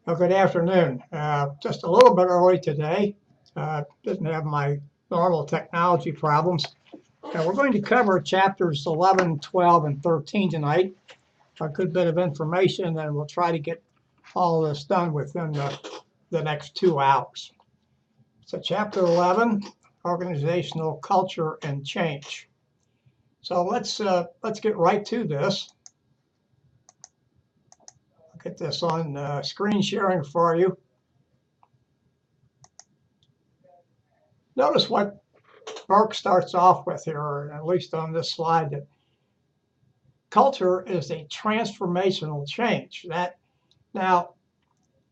Well, good afternoon. Just a little bit early today. Didn't have my normal technology problems. We're going to cover chapters 11, 12, and 13 tonight. A good bit of information, and we'll try to get all of this done within the next 2 hours. So, chapter 11, organizational culture and change. So let's get right to this. I'll get this on screen sharing for you. Notice what Burke starts off with here, at least on this slide, that culture is a transformational change. That now,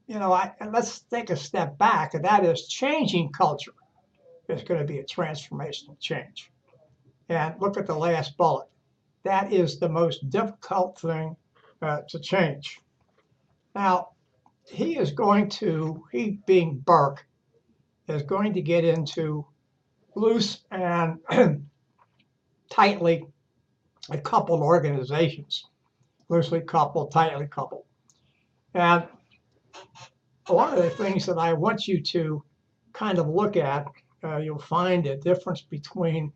let's take a step back, and that is changing culture is going to be a transformational change. And look at the last bullet. That is the most difficult thing to change. Now, he being Burke, is going to get into loose and tightly coupled organizations, loosely coupled, tightly coupled. And one of the things that I want you to kind of look at, you'll find a difference between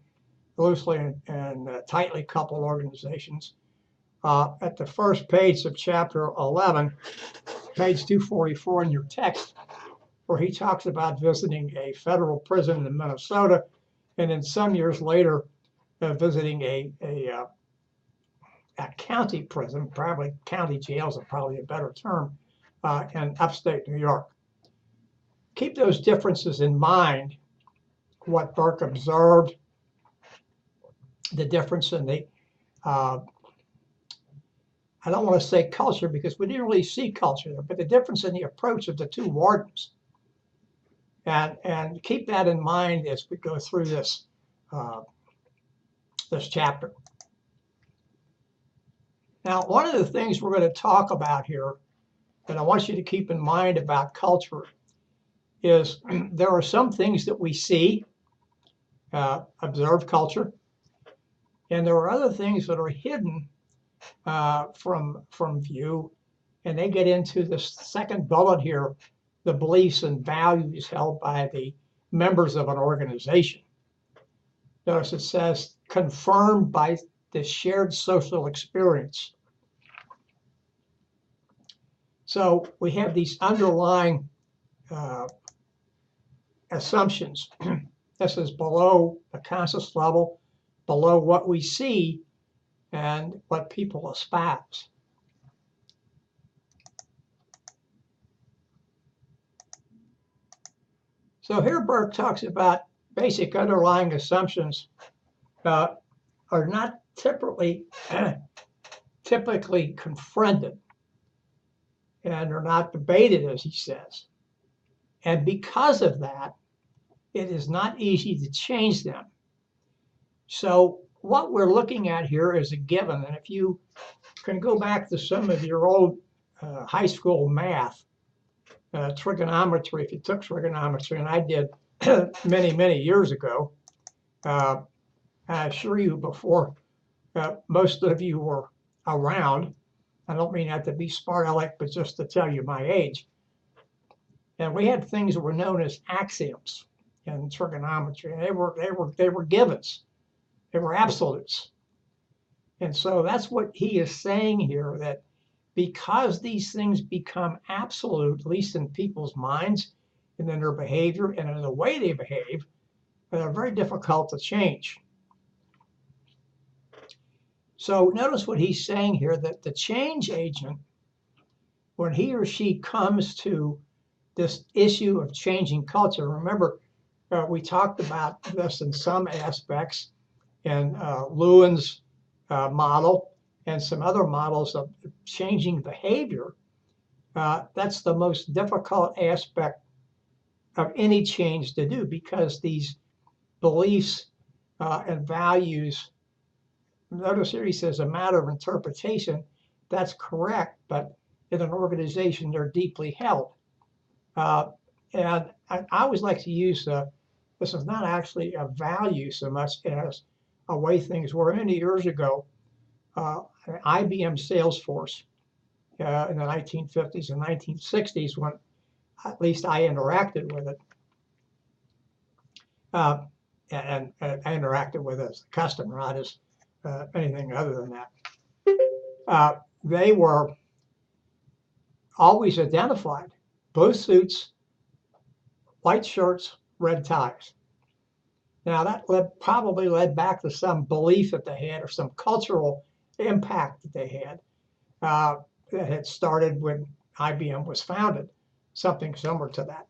loosely and tightly coupled organizations. At the first page of chapter 11, page 244 in your text, where he talks about visiting a federal prison in Minnesota, and then some years later, visiting a county prison, probably county jails are probably a better term, in upstate New York. Keep those differences in mind, what Burke observed, the difference in the, I don't want to say culture because we didn't really see culture there, but the difference in the approach of the two wardens. And keep that in mind as we go through this chapter. Now, one of the things we're going to talk about here, and I want you to keep in mind about culture, is there are some things that we see, observe culture, and there are other things that are hidden from view, and they get into this second bullet here, the beliefs and values held by the members of an organization. Notice it says confirmed by the shared social experience. So we have these underlying assumptions. This is below the conscious level, below what we see and what people espouse. So here Burke talks about basic underlying assumptions are not typically confronted and are not debated, as he says. And because of that, it is not easy to change them. So what we're looking at here is a given. And if you can go back to some of your old high school math, trigonometry, if you took trigonometry, and I did many, many years ago, I assure you before most of you were around. I don't mean that to be smart aleck, but just to tell you my age. And we had things that were known as axioms in trigonometry, and they were givens. They were absolutes. And so that's what he is saying here, that because these things become absolute, at least in people's minds and in their behavior and in the way they behave, they're very difficult to change. So notice what he's saying here, that the change agent, when he or she comes to this issue of changing culture, remember, we talked about this in some aspects in Lewin's model and some other models of changing behavior. That's the most difficult aspect of any change to do, because these beliefs and values, notice here he says a matter of interpretation. That's correct, but in an organization, they're deeply held. And I always like to use this is not actually a value so much as a way things were. Many years ago, IBM Salesforce in the 1950s and 1960s when at least I interacted with it. And I interacted with it as a customer, not as anything other than that. They were always identified: blue suits, white shirts, red ties. Now that probably led back to some belief that they had or some cultural impact that they had that had started when IBM was founded, something similar to that.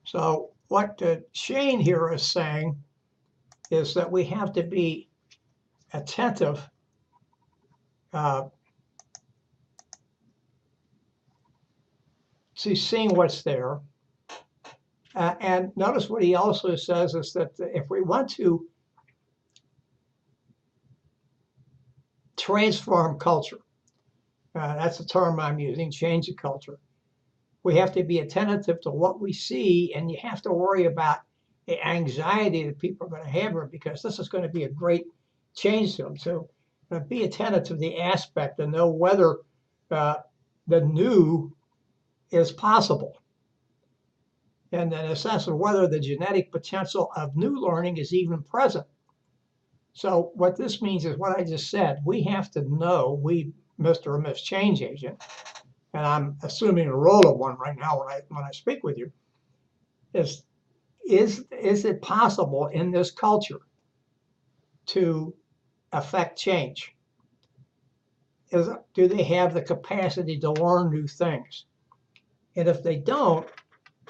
So what Shane here is saying is that we have to be attentive to seeing what's there. And notice what he also says is that if we want to transform culture, that's the term I'm using, change the culture, we have to be attentive to what we see, and you have to worry about the anxiety that people are going to have, because this is going to be a great change to them. So be attentive to the aspect and know whether the new is possible, and then assess whether the genetic potential of new learning is even present. So what this means is what I just said. We have to know, we, Mr. or Miss Change Agent, and I'm assuming the role of one right now when I speak with you, is it possible in this culture to affect change? Do they have the capacity to learn new things? And if they don't,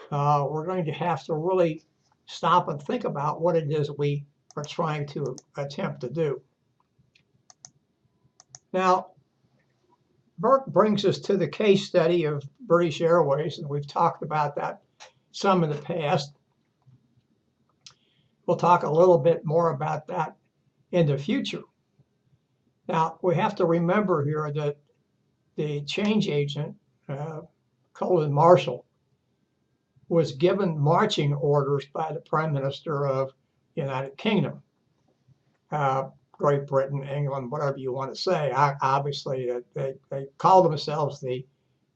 we're going to have to really stop and think about what it is we are trying to attempt to do. Now, Burke brings us to the case study of British Airways, and we've talked about that some in the past. We'll talk a little bit more about that in the future. Now, we have to remember here that the change agent, Colin Marshall, was given marching orders by the Prime Minister of the United Kingdom, Great Britain, England, whatever you want to say. Obviously, they call themselves the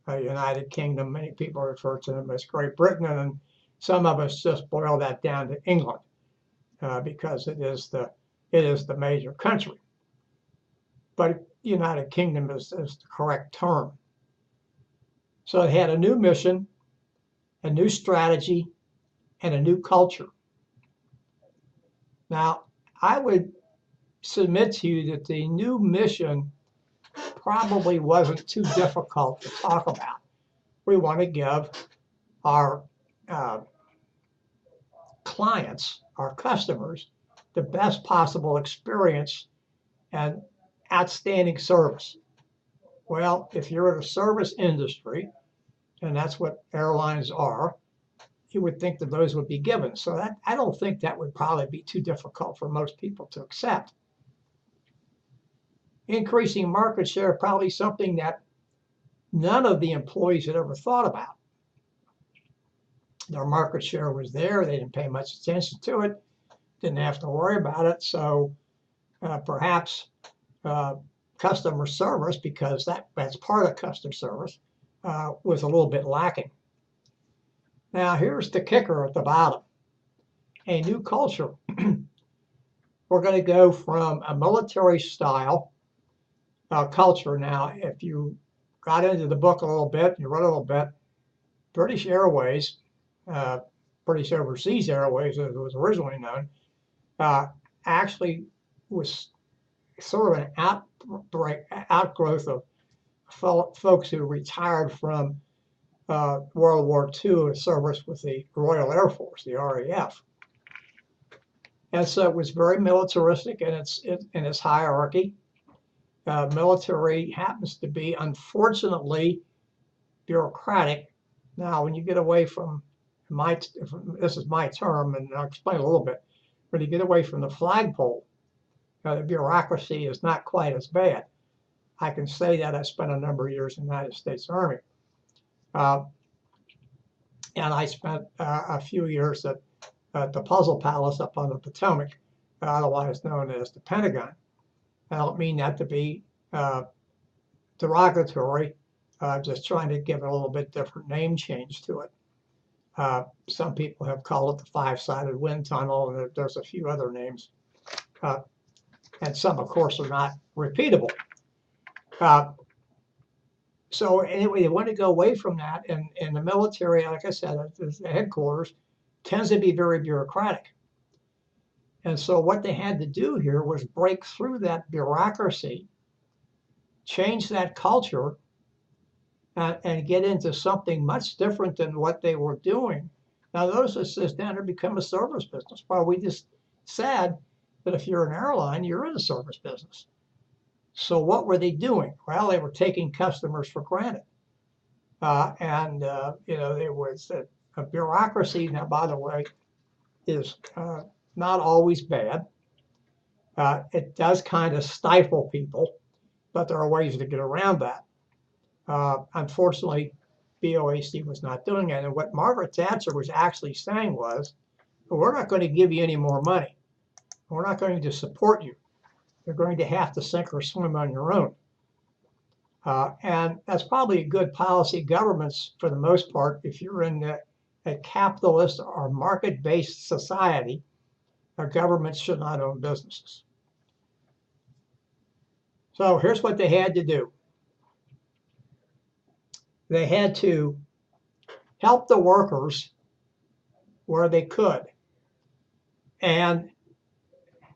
United Kingdom. Many people refer to them as Great Britain, and some of us just boil that down to England because it is the major country. But United Kingdom is the correct term. So it had a new mission, a new strategy, and a new culture. Now, I would submit to you that the new mission probably wasn't too difficult to talk about. We want to give our clients, our customers, the best possible experience and outstanding service. Well, if you're in a service industry, and that's what airlines are, you would think that those would be given. So that, I don't think that would probably be too difficult for most people to accept. Increasing market share, probably something that none of the employees had ever thought about. Their market share was there. They didn't pay much attention to it, didn't have to worry about it. So perhaps customer service, because that's part of customer service, was a little bit lacking. Now, here's the kicker at the bottom. A new culture. We're going to go from a military style culture. Now, if you got into the book a little bit, you read a little bit, British Airways, British Overseas Airways, as it was originally known, actually was sort of an outgrowth of folks who retired from World War II service with the Royal Air Force, the RAF. And so it was very militaristic in its hierarchy. Military happens to be, unfortunately, bureaucratic. Now, when you get away from this is my term, and I'll explain a little bit, when you get away from the flagpole, the bureaucracy is not quite as bad. I can say that I spent a number of years in the United States Army. And I spent a few years at the Puzzle Palace up on the Potomac, otherwise known as the Pentagon. I don't mean that to be derogatory, just trying to give it a little bit different name change to it. Some people have called it the five-sided wind tunnel, and there's a few other names. And some, of course, are not repeatable. So anyway, they want to go away from that. And the military, like I said, the headquarters tends to be very bureaucratic. And so what they had to do here was break through that bureaucracy, change that culture, and get into something much different than what they were doing. Now, notice it down there, become a service business. Well, we just said that if you're an airline, you're in a service business. So what were they doing? Well, they were taking customers for granted. There was a bureaucracy. Now, by the way, is not always bad. It does kind of stifle people, but there are ways to get around that. Unfortunately, BOAC was not doing it. And what Margaret Thatcher was actually saying was, we're not going to give you any more money. We're not going to support you. You're going to have to sink or swim on your own. And that's probably a good policy. Governments, for the most part, if you're in a capitalist or market-based society, governments should not own businesses. So here's what they had to do. They had to help the workers where they could, and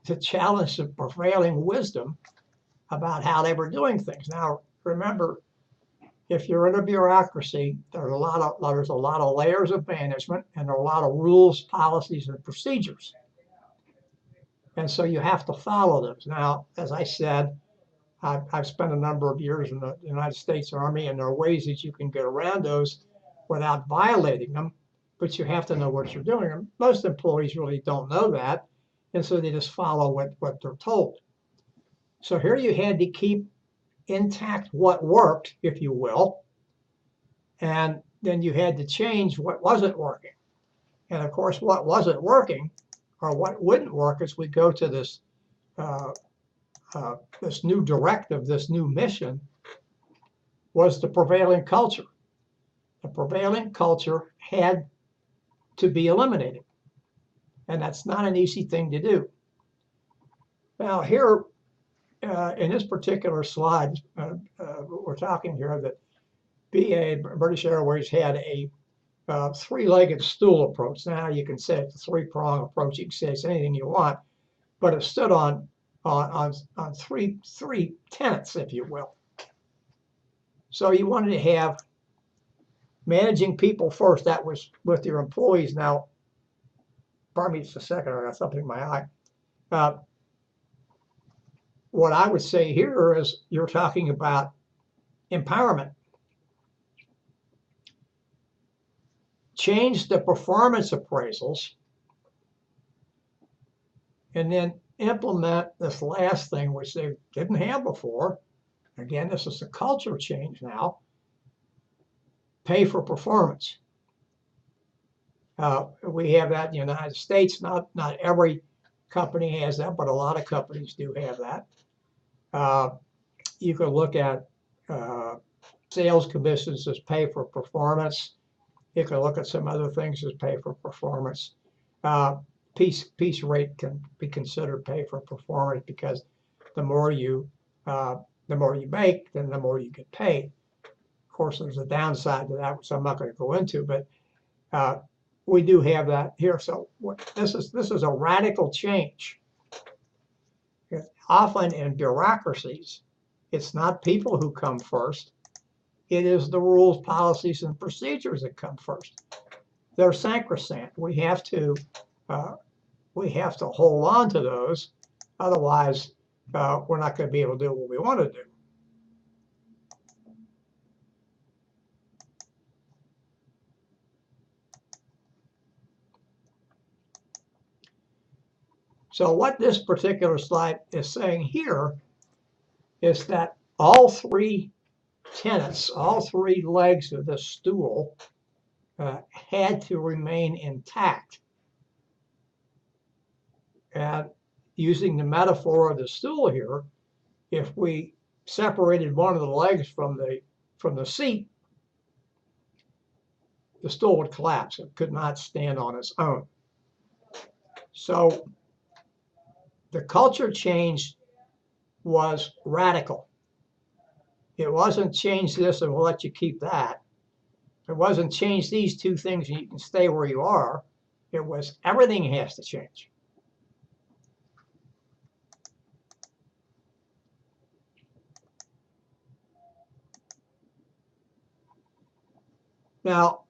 to challenge the prevailing wisdom about how they were doing things. Now, remember, if you're in a bureaucracy, there's a lot of layers of management, and there are a lot of rules, policies, and procedures. And so you have to follow those. Now, as I said, I've spent a number of years in the United States Army, and there are ways that you can get around those without violating them, but you have to know what you're doing. And most employees really don't know that, and so they just follow what they're told. So here you had to keep intact what worked, if you will, and then you had to change what wasn't working. And of course, what wasn't working, or what wouldn't work, as we go to this this new directive, this new mission, was the prevailing culture. The prevailing culture had to be eliminated, and that's not an easy thing to do. Now here, in this particular slide, we're talking here that BA, British Airways, had a three-legged stool approach. Now you can say it's a three-prong approach. You can say it's anything you want, but it stood on three tenets, if you will. So you wanted to have managing people first. That was with your employees. Now, pardon me just a second, I got something in my eye. What I would say here is you're talking about empowerment. Change the performance appraisals, and then implement this last thing, which they didn't have before. Again, this is a culture change now. Pay for performance. We have that in the United States. Not every company has that, but a lot of companies do have that. You can look at sales commissions as pay for performance. You can look at some other things as pay for performance. Piece rate can be considered pay for performance, because the more you make, then the more you get paid. Of course, there's a downside to that, which I'm not going to go into, but we do have that here. So this is a radical change. Often in bureaucracies, it's not people who come first. It is the rules, policies, and procedures that come first. They're sacrosanct. We have to hold on to those. Otherwise, we're not going to be able to do what we want to do. So what this particular slide is saying here is that all three tenets, all three legs of the stool had to remain intact. And using the metaphor of the stool here, if we separated one of the legs from the seat, the stool would collapse. It could not stand on its own. So the culture change was radical. It wasn't change this and we'll let you keep that. It wasn't change these two things and you can stay where you are. It was everything has to change. Now,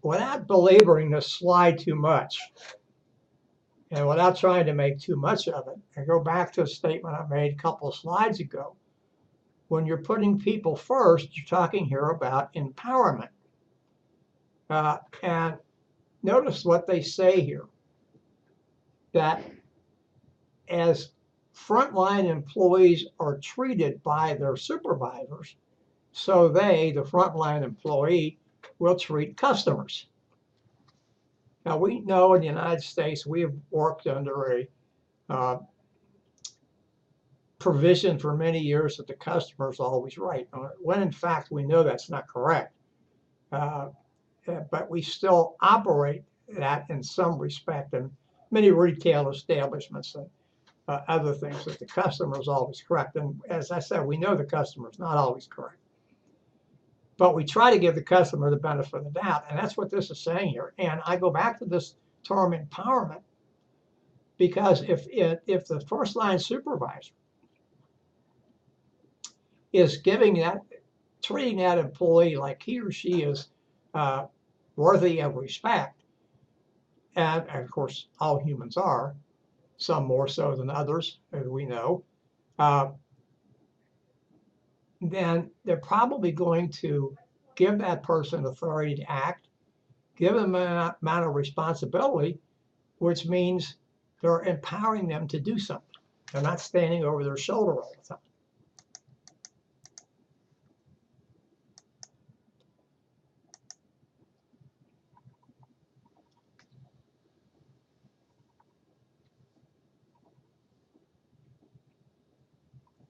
without belaboring this slide too much, and without trying to make too much of it, and go back to a statement I made a couple of slides ago, when you're putting people first, you're talking here about empowerment. And notice what they say here, that as frontline employees are treated by their supervisors, so they, the frontline employee, will treat customers. Now, we know in the United States, we have worked under a provision for many years that the customer is always right, when in fact we know that's not correct. But we still operate that in some respect in many retail establishments and other things, that the customer is always correct. And as I said, we know the customer is not always correct. But we try to give the customer the benefit of the doubt. And that's what this is saying here. And I go back to this term empowerment, because if the first line supervisor is treating that employee like he or she is worthy of respect, and of course all humans are, some more so than others, as we know, then they're probably going to give that person authority to act, give them an amount of responsibility, which means they're empowering them to do something. They're not standing over their shoulder all the time.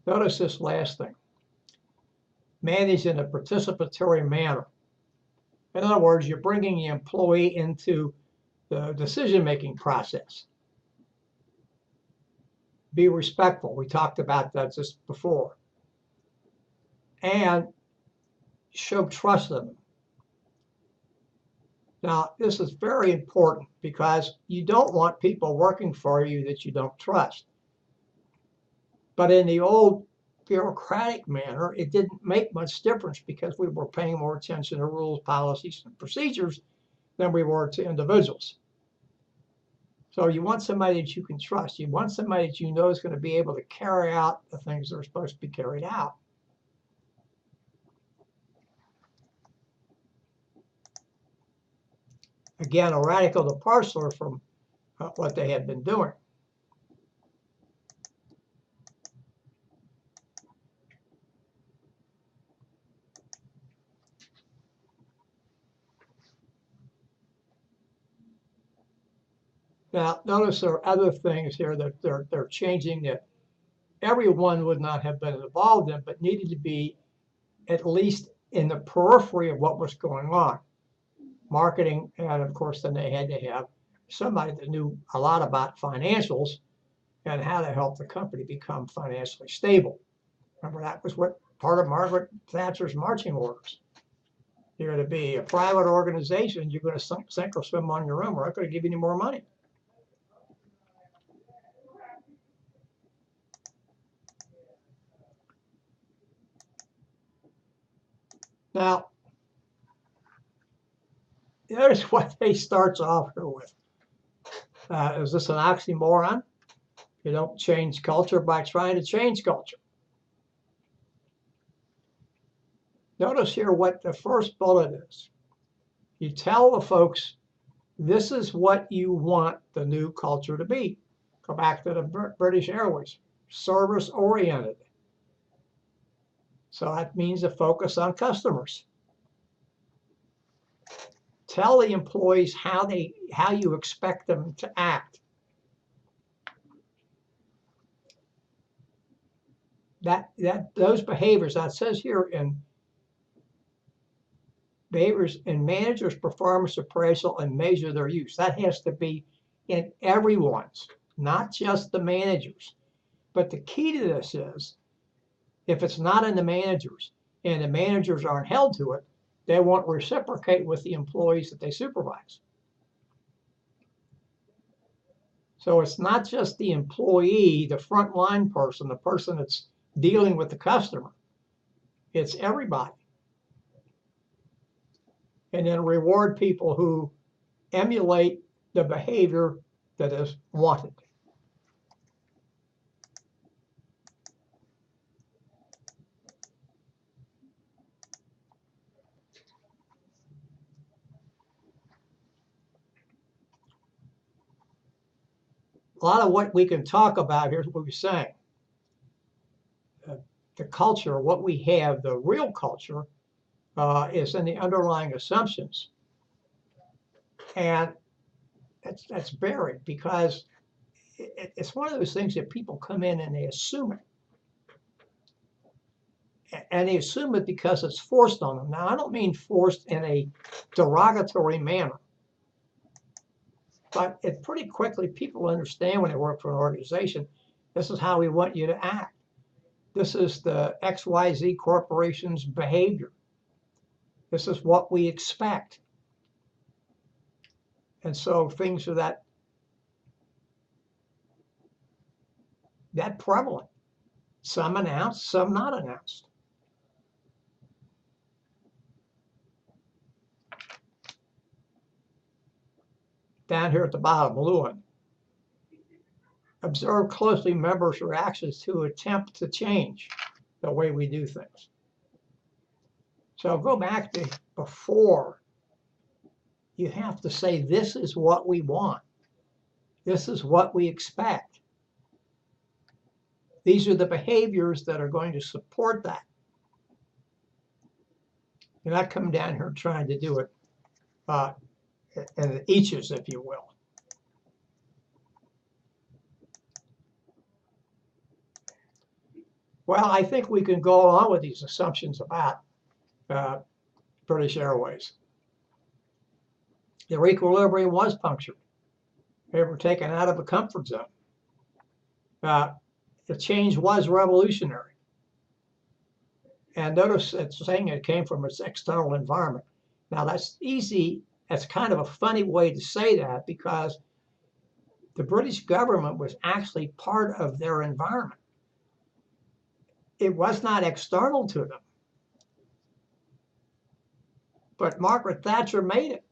Notice this last thing. Managed in a participatory manner. In other words, you're bringing the employee into the decision-making process. Be respectful. We talked about that just before. And show trust in them. Now, this is very important because you don't want people working for you that you don't trust. But in the old bureaucratic manner, it didn't make much difference because we were paying more attention to rules, policies, and procedures than we were to individuals. So you want somebody that you can trust. You want somebody that you know is going to be able to carry out the things that are supposed to be carried out. Again, a radical departure from what they had been doing. Now, notice there are other things here that they're changing that everyone would not have been involved in, but needed to be at least in the periphery of what was going on. Marketing, and of course, then they had to have somebody that knew a lot about financials and how to help the company become financially stable. Remember, that was what part of Margaret Thatcher's marching orders. You're going to be a private organization. You're going to sink or swim on your own. We're not going to give you any more money. Now, here's what they starts off here with. Is this an oxymoron? You don't change culture by trying to change culture. Notice here what the first bullet is. You tell the folks, this is what you want the new culture to be. Go back to the British Airways, service oriented. So that means a focus on customers. Tell the employees how you expect them to act. Those behaviors, that says here in behaviors in managers' performance appraisal and measure their use. That has to be in everyone's, not just the managers. But the key to this is, if it's not in the managers and the managers aren't held to it, they won't reciprocate with the employees that they supervise. So it's not just the employee, the frontline person, the person that's dealing with the customer. It's everybody. And then reward people who emulate the behavior that is wanted. A lot of what we can talk about, here's what we're saying. The culture, what we have, the real culture, is in the underlying assumptions. And that's buried because it's one of those things that people come in and they assume it. And they assume it because it's forced on them. Now, I don't mean forced in a derogatory manner. But it pretty quickly, people understand when they work for an organization, this is how we want you to act. This is the XYZ Corporation's behavior. This is what we expect. And so things are that prevalent. Some announced, some not announced. Down here at the bottom, Lewin. Observe closely members' reactions to attempt to change the way we do things. So go back to before. You have to say, this is what we want. This is what we expect. These are the behaviors that are going to support that. You're not coming down here trying to do it in eaches, if you will. Well, I think we can go on with these assumptions about British Airways. Their equilibrium was punctured. They were taken out of a comfort zone. The change was revolutionary. And notice it's saying it came from its external environment. Now that's easy. That's kind of a funny way to say that because the British government was actually part of their environment. It was not external to them. But Margaret Thatcher made it.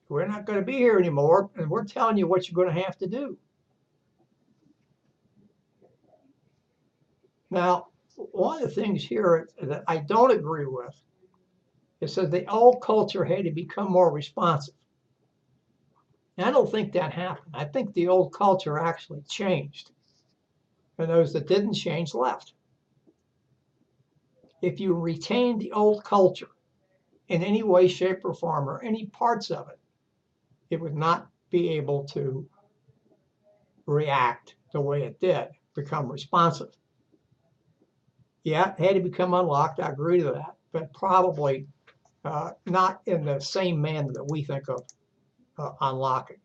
We're not going to be here anymore, and we're telling you what you're going to have to do. Now, one of the things here that I don't agree with is that the old culture had to become more responsive. And I don't think that happened. I think the old culture actually changed. And those that didn't change left. If you retain the old culture in any way, shape, or form, or any parts of it, it would not be able to react the way it did, become responsive. Yeah, it had to become unlocked. I agree to that, but probably not in the same manner that we think of unlocking.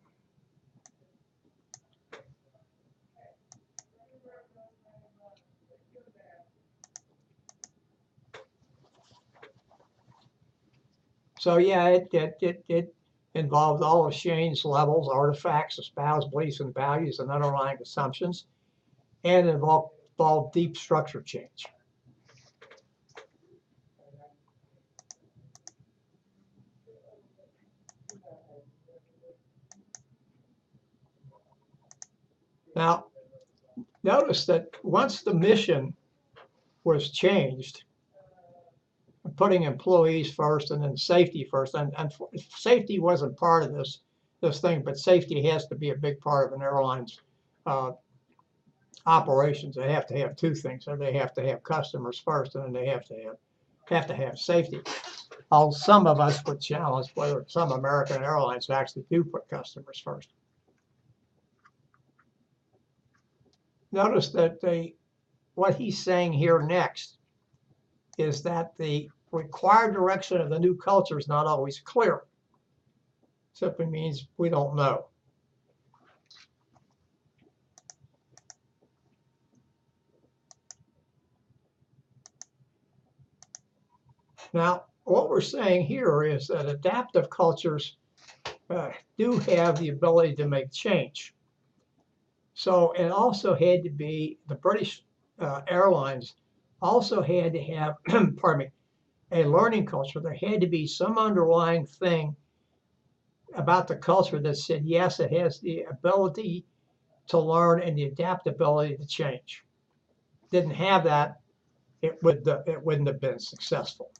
So yeah, it involved all of Shane's levels, artifacts, espoused beliefs and values and underlying assumptions, and involved deep structure change. Now, notice that once the mission was changed, putting employees first and then safety first, and safety wasn't part of this this thing, but safety has to be a big part of an airline's operations. They have to have two things. So they have to have customers first, and then they have to have safety. Some of us would challenge whether some American airlines actually do put customers first. Notice that what he's saying here next is that the required direction of the new culture is not always clear. Simply means we don't know. Now, what we're saying here is that adaptive cultures do have the ability to make change. So it also had to be, the British Airlines also had to have, pardon me, a learning culture. There had to be some underlying thing about the culture that said, yes, it has the ability to learn and the adaptability to change. Didn't have that, it wouldn't have been successful.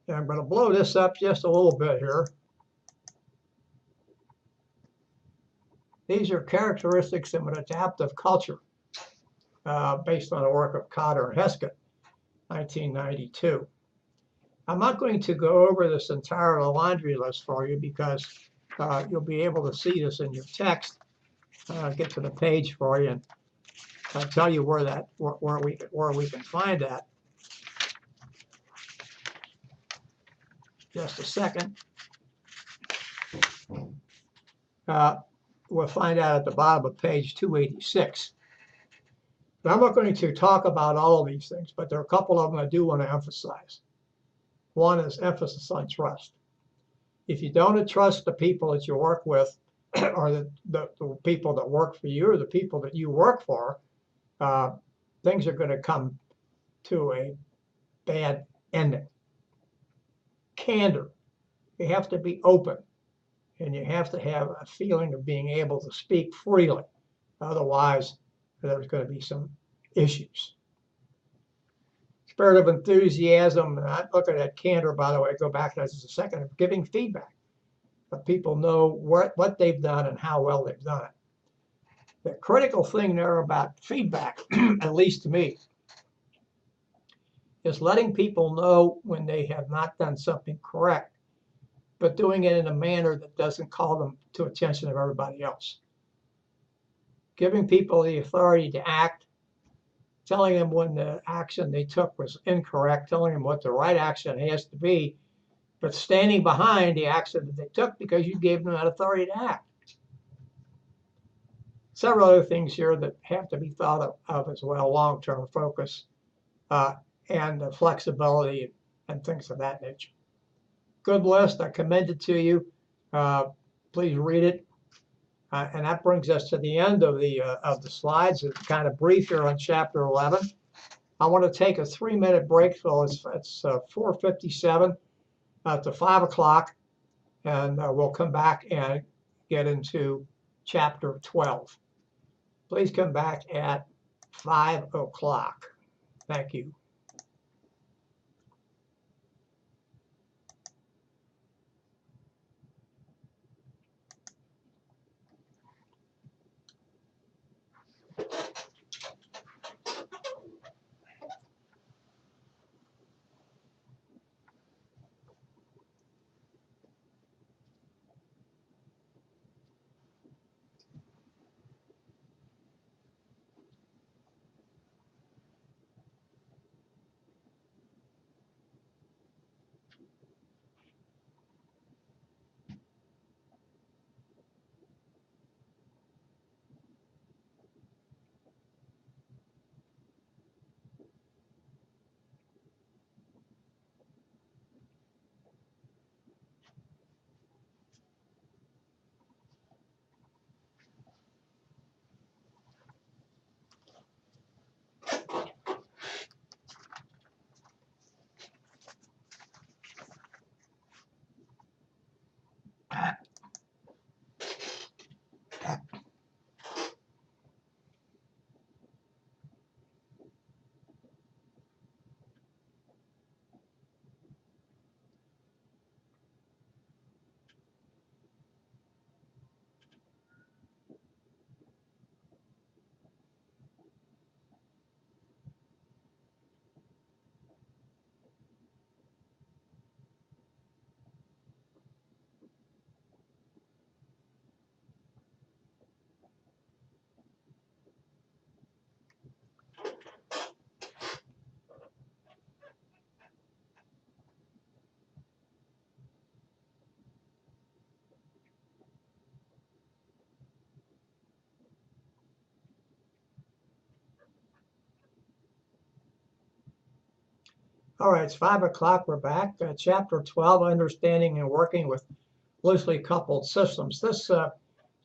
And I'm going to blow this up just a little bit here. These are characteristics of an adaptive culture based on the work of Cotter and Heskett, 1992. I'm not going to go over this entire laundry list for you because you'll be able to see this in your text. Get to the page for you and I'll tell you where we can find that. Just a second. We'll find out at the bottom of page 286. But I'm not going to talk about all of these things, but there are a couple of them I do want to emphasize. One is emphasis on trust. If you don't trust the people that you work with, or the people that work for you, or the people that you work for, things are going to come to a bad ending. Candor. You have to be open, and you have to have a feeling of being able to speak freely. Otherwise, there's going to be some issues. Spirit of enthusiasm. I look at that candor, by the way, go back to that just a second, of giving feedback. But people know what they've done and how well they've done it. The critical thing there about feedback, at least to me, is letting people know when they have not done something correct, but doing it in a manner that doesn't call them to attention of everybody else. Giving people the authority to act, telling them when the action they took was incorrect, telling them what the right action has to be, but standing behind the action that they took because you gave them that authority to act. Several other things here that have to be thought of as well, long-term focus and flexibility and things of that nature. Good list. I commend it to you. Please read it. And that brings us to the end of the slides. It's kind of brief here on chapter 11. I want to take a 3-minute break, so it's 4:57 to 5 o'clock, and we'll come back and get into chapter 12. Please come back at 5 o'clock. Thank you. All right, it's 5 o'clock. We're back. Chapter 12, Understanding and Working with Loosely Coupled Systems. This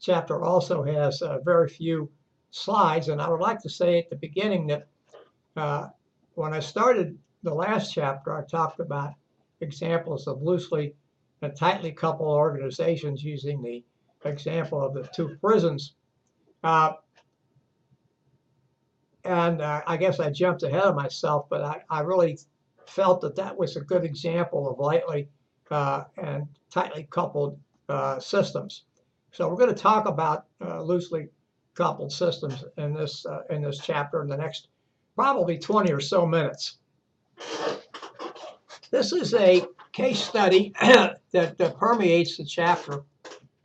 chapter also has very few slides, and I would like to say at the beginning that when I started the last chapter, I talked about examples of loosely and tightly coupled organizations using the example of the two prisons. I guess I jumped ahead of myself, but I really felt that that was a good example of lightly and tightly coupled systems. So we're going to talk about loosely coupled systems in this chapter in the next probably 20 or so minutes. This is a case study that permeates the chapter,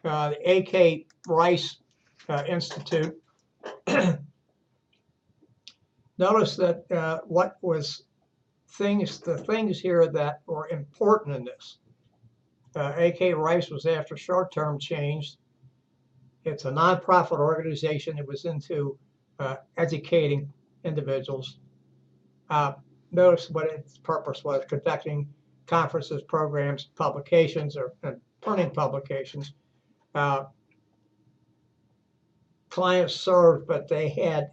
the A.K. Rice Institute. Notice that what was the things here that were important in this. A.K. Rice was after short-term change. It's a nonprofit organization. It was into educating individuals. Notice what its purpose was: conducting conferences, programs, publications, or printing publications. Clients served, but they had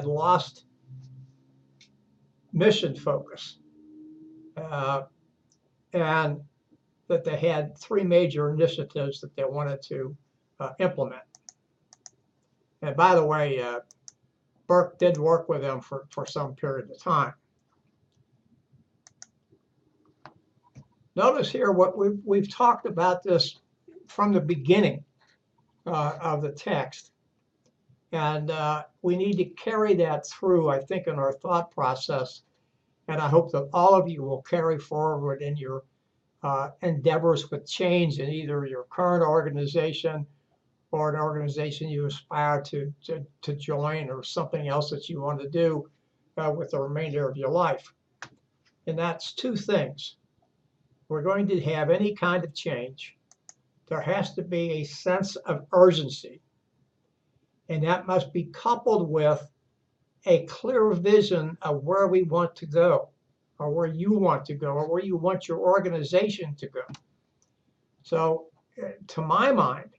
lost mission focus, and that they had three major initiatives that they wanted to implement. And by the way, Burke did work with them for some period of time. Notice here what we've talked about this from the beginning of the text. And we need to carry that through, I think, in our thought process. And I hope that all of you will carry forward in your endeavors with change in either your current organization or an organization you aspire to join, or something else that you want to do with the remainder of your life. And that's two things. We're going to have any kind of change. There has to be a sense of urgency. And that must be coupled with a clear vision of where we want to go, or where you want to go, or where you want your organization to go. So to my mind,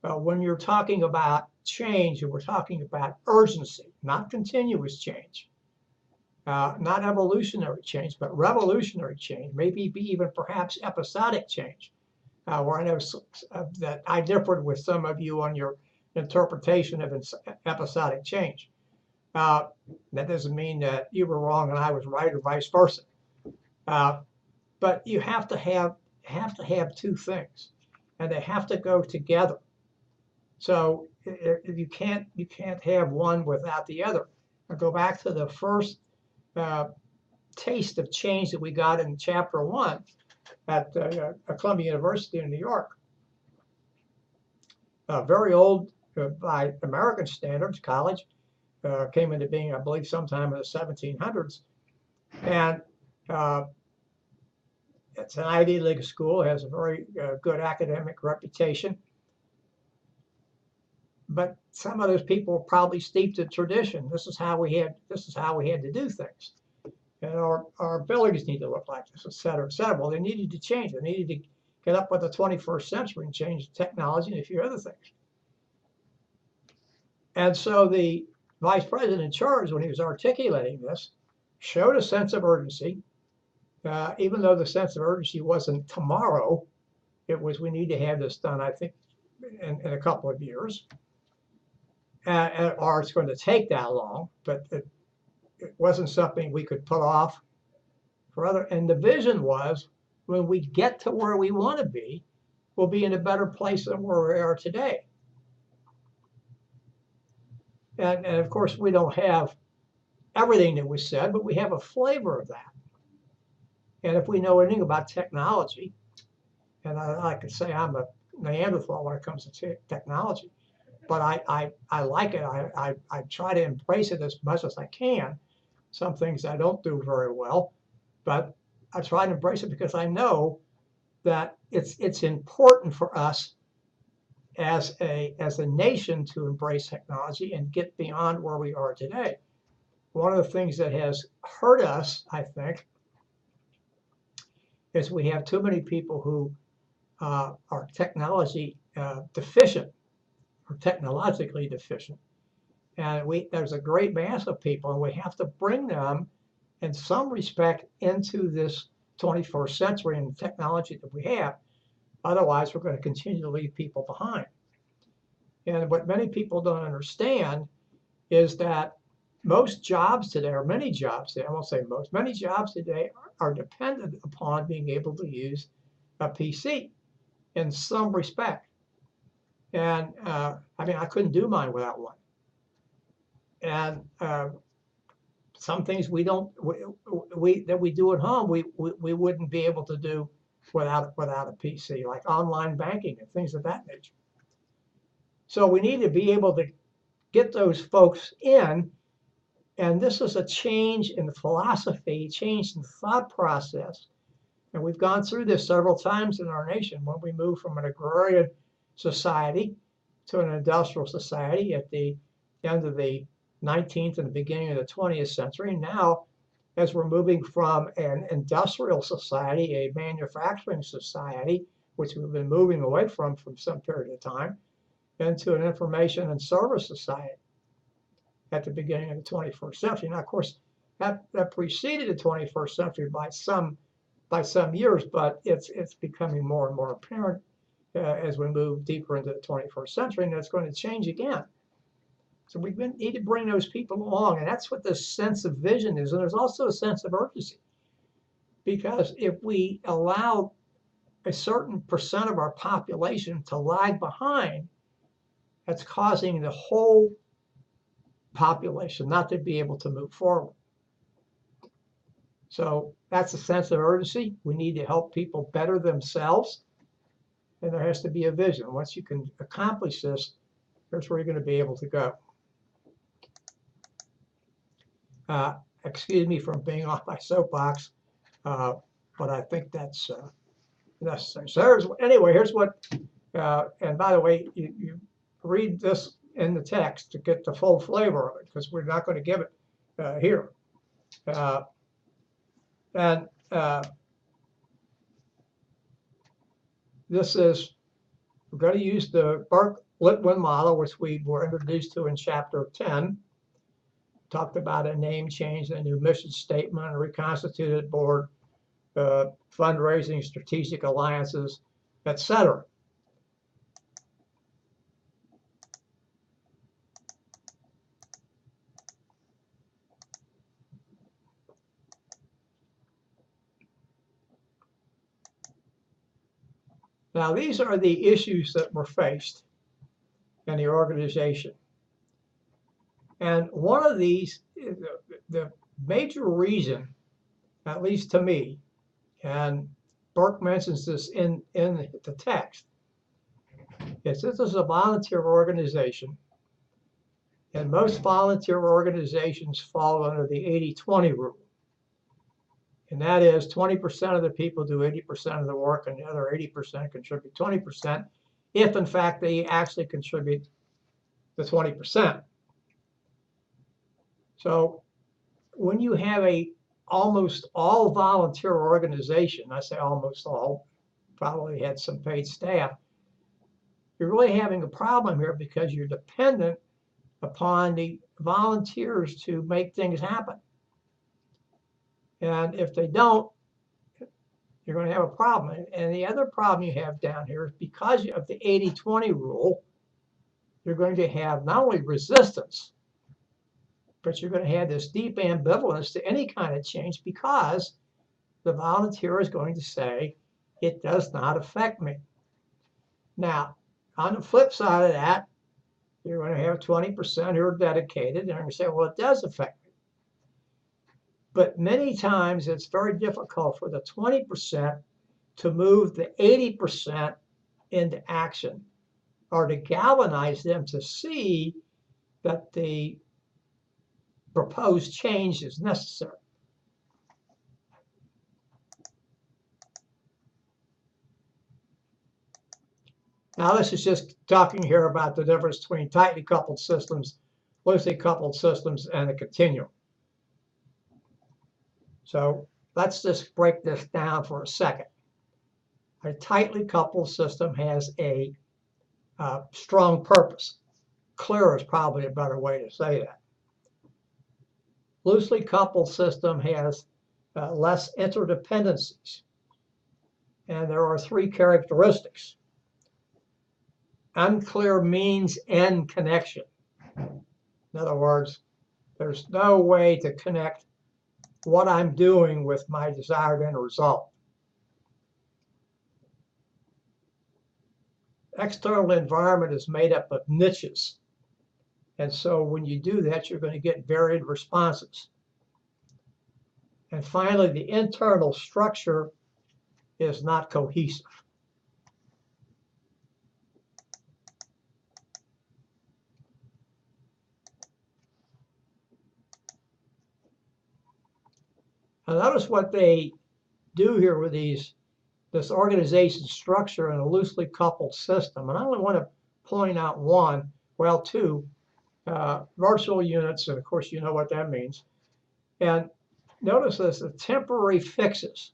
when you're talking about change, and we're talking about urgency, not continuous change, not evolutionary change, but revolutionary change, maybe even perhaps episodic change, where I know that I differed with some of you on your interpretation of episodic change. That doesn't mean that you were wrong and I was right, or vice versa. But you have to have two things, and they have to go together. So you can't have one without the other. I'll go back to the first taste of change that we got in chapter 1 at Columbia University in New York. Very old by American standards college, came into being, I believe, sometime in the 1700s, and it's an Ivy League school, has a very good academic reputation. But some of those people were probably steeped in tradition. This is how we had to do things, and our buildings need to look like this, et cetera, et cetera. Well, they needed to change. They needed to get up with the 21st century and change technology and a few other things. And so the vice president in charge, when he was articulating this, showed a sense of urgency, even though the sense of urgency wasn't tomorrow. It was, we need to have this done, I think, in a couple of years. Or it's going to take that long, but it wasn't something we could put off forever. And the vision was, when we get to where we want to be, we'll be in a better place than where we are today. And of course, we don't have everything that was said, but we have a flavor of that. And if we know anything about technology, and I like to say I'm a Neanderthal when it comes to technology, but I like it. I try to embrace it as much as I can. Some things I don't do very well, but I try to embrace it because I know that it's important for us as a nation to embrace technology and get beyond where we are today. one of the things that has hurt us, I think, is we have too many people who are technology deficient or technologically deficient. And there's a great mass of people, and we have to bring them in some respect into this 21st century and the technology that we have. Otherwise, we're going to continue to leave people behind. And what many people don't understand is that most jobs today, or many jobs today, I won't say most, many jobs today are dependent upon being able to use a PC in some respect. And I mean, I couldn't do mine without one. And some things we don't that we do at home we wouldn't be able to do without a PC, like online banking and things of that nature. So we need to be able to get those folks in, and this is a change in the philosophy, change in the thought process. And we've gone through this several times in our nation when we moved from an agrarian society to an industrial society at the end of the 19th and the beginning of the 20th century. Now, as we're moving from an industrial society, a manufacturing society, which we've been moving away from some period of time, into an information and service society at the beginning of the 21st century. Now, of course, that preceded the 21st century by some years, but it's becoming more and more apparent as we move deeper into the 21st century, and it's going to change again. So we need to bring those people along, and that's what this sense of vision is. And there's also a sense of urgency, because if we allow a certain percent of our population to lag behind, that's causing the whole population not to be able to move forward. So that's a sense of urgency. We need to help people better themselves, and there has to be a vision. Once you can accomplish this, here's where you're going to be able to go. Excuse me from being off my soapbox, but I think that's necessary. So here's what, and by the way, you read this in the text to get the full flavor of it, because we're not going to give it here. This is, we're going to use the Burke-Litwin model, which we were introduced to in Chapter 10. Talked about a name change, a new mission statement, a reconstituted board, fundraising, strategic alliances, etc. Now, these are the issues that were faced in the organization. And one of these, the major reason, at least to me, and Burke mentions this in the text, is this is a volunteer organization, and most volunteer organizations fall under the 80-20 rule. And that is 20% of the people do 80% of the work, and the other 80% contribute 20%, if in fact they actually contribute the 20%. So when you have a almost all volunteer organization, I say almost all, probably had some paid staff, you're really having a problem here, because you're dependent upon the volunteers to make things happen. And if they don't, you're going to have a problem. And the other problem you have down here is because of the 80-20 rule, you're going to have not only resistance, but you're going to have this deep ambivalence to any kind of change, because the volunteer is going to say, it does not affect me. Now, on the flip side of that, you're going to have 20% who are dedicated, and they're going to say, well, it does affect me. But many times it's very difficult for the 20% to move the 80% into action, or to galvanize them to see that the proposed change is necessary. Now, this is just talking here about the difference between tightly coupled systems, loosely coupled systems, and a continuum. So let's just break this down for a second. A tightly coupled system has a strong purpose. Clear is probably a better way to say that. Loosely coupled system has less interdependencies. And there are three characteristics. Unclear means end connection. In other words, there's no way to connect what I'm doing with my desired end result. External environment is made up of niches. And so when you do that, you're going to get varied responses. And finally, the internal structure is not cohesive. Now notice what they do here with this organization structure in a loosely coupled system. And I only want to point out one, well, two, virtual units, and of course you know what that means. And notice this, the temporary fixes.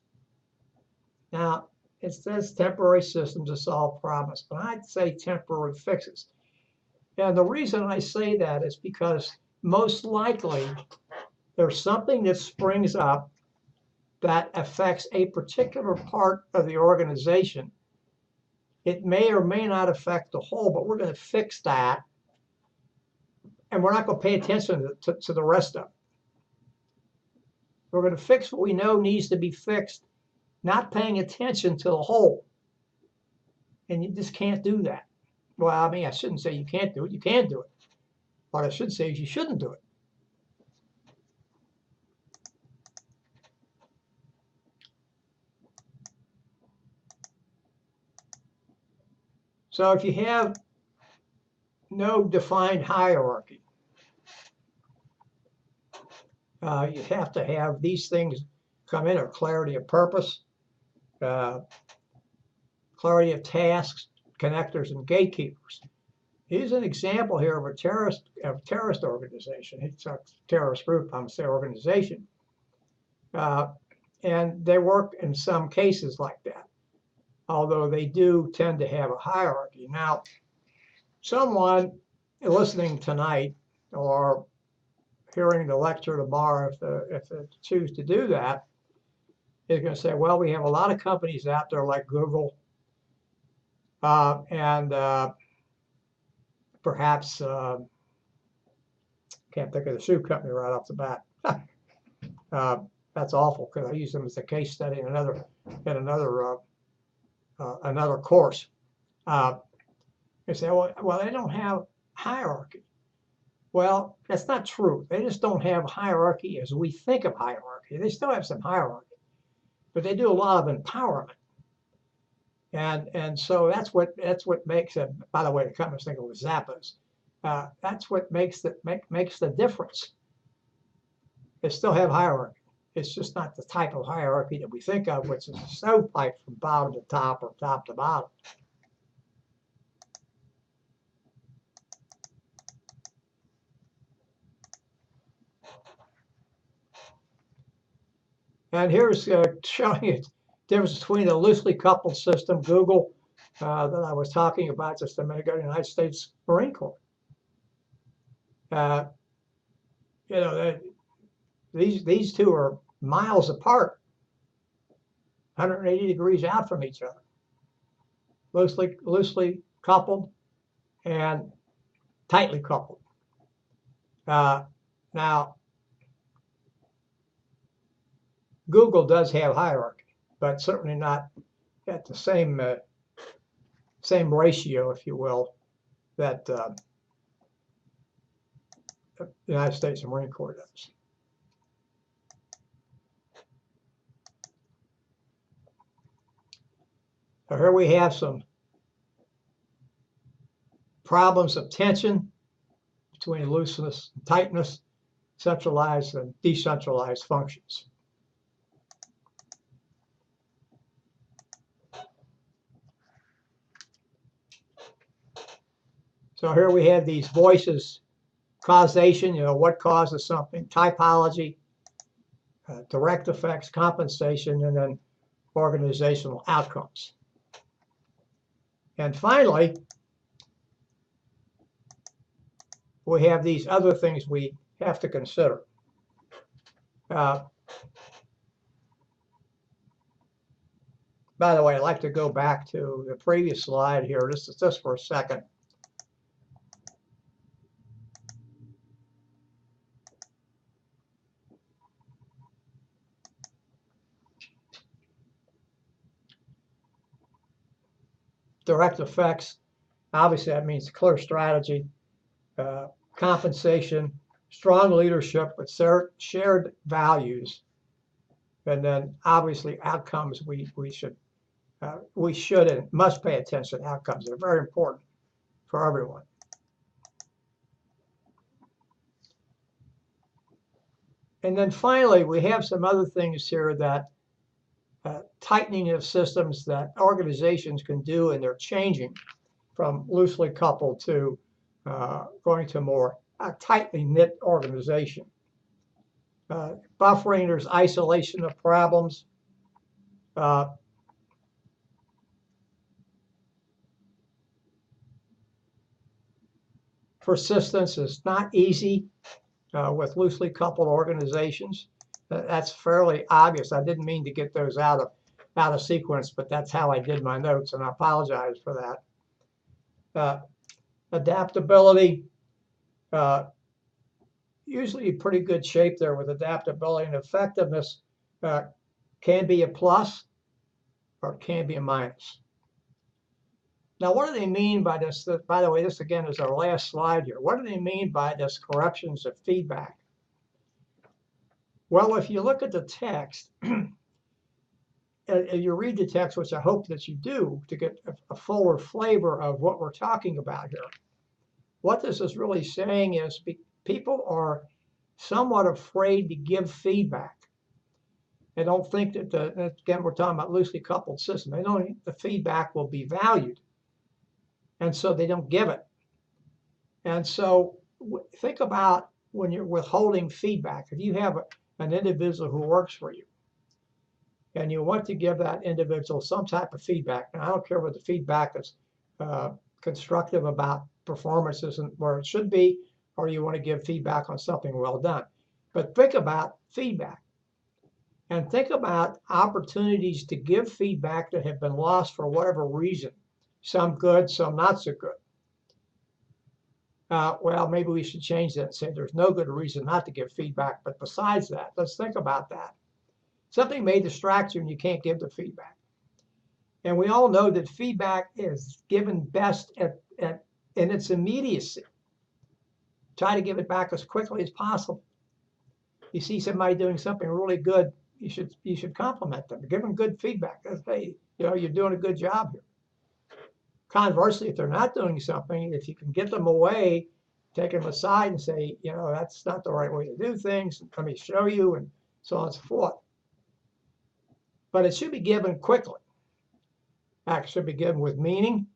Now, it says temporary systems to solve problems, but I'd say temporary fixes. And the reason I say that is because most likely there's something that springs up that affects a particular part of the organization. It may or may not affect the whole, but we're going to fix that. And we're not going to pay attention to the rest of it. We're going to fix what we know needs to be fixed, not paying attention to the whole. And you just can't do that. Well, I mean, I shouldn't say you can't do it. You can do it. What I should say is you shouldn't do it. So if you have no defined hierarchy, you have to have these things come in, or clarity of purpose, clarity of tasks, connectors, and gatekeepers. Here's an example here of a terrorist organization. It's a terrorist group, I'm going to say organization. And they work in some cases like that, although they do tend to have a hierarchy. Now, someone listening tonight or hearing the lecture tomorrow, if they choose to do that, is going to say, well, we have a lot of companies out there like Google and perhaps, can't think of the shoe company right off the bat. That's awful because I use them as a case study in another course. They say, well, they don't have hierarchy. Well, that's not true. They just don't have hierarchy as we think of hierarchy. They still have some hierarchy, but they do a lot of empowerment. And so that's what makes it. By the way, the company's thinking with Zappos. That's what makes the difference. They still have hierarchy. It's just not the type of hierarchy that we think of, which is a stovepipe from bottom to top or top to bottom. And here's showing you the difference between a loosely coupled system, Google, that I was talking about just a minute ago, the United States Marine Corps. You know, these two are miles apart, 180 degrees out from each other, loosely coupled and tightly coupled. Now, Google does have hierarchy, but certainly not at the same ratio, if you will, that the United States Marine Corps does. So here we have some problems of tension between looseness and tightness, centralized and decentralized functions. So here we have these voices: causation, you know, what causes something; typology, direct effects, compensation, and then organizational outcomes. And finally, we have these other things we have to consider. By the way, I'd like to go back to the previous slide here, just for a second. Direct effects, obviously that means clear strategy, compensation, strong leadership with shared values, and then obviously outcomes. We should and must pay attention to outcomes. They're very important for everyone. And then finally, we have some other things here that tightening of systems that organizations can do, and they're changing from loosely coupled to going to more tightly knit organization. Buffering, there's isolation of problems. Persistence is not easy with loosely coupled organizations. That's fairly obvious. I didn't mean to get those out of sequence, but that's how I did my notes, and I apologize for that. Adaptability, usually in pretty good shape there with adaptability, and effectiveness can be a plus or it can be a minus. Now, what do they mean by this? By the way, this again is our last slide here. What do they mean by this corruptions of feedback? Well, if you look at the text, and you read the text, which I hope that you do to get a fuller flavor of what we're talking about here, what this is really saying is people are somewhat afraid to give feedback. They don't think that, again, we're talking about loosely coupled system. They don't think the feedback will be valued. And so they don't give it. And so think about when you're withholding feedback. If you have an individual who works for you and you want to give that individual some type of feedback, and I don't care whether the feedback is constructive about performance isn't where it should be, or you want to give feedback on something well done. But think about feedback and think about opportunities to give feedback that have been lost for whatever reason. Some good, some not so good. Well, maybe we should change that and say there's no good reason not to give feedback. But besides that, let's think about that. Something may distract you and you can't give the feedback. And we all know that feedback is given best in its immediacy. Try to give it back as quickly as possible. You see somebody doing something really good, you should compliment them. Give them good feedback. Hey, you're doing a good job here. Conversely, if they're not doing something, if you can get them away, take them aside and say, that's not the right way to do things. Let me show you, and so on and so forth. But it should be given quickly. It should be given with meaning,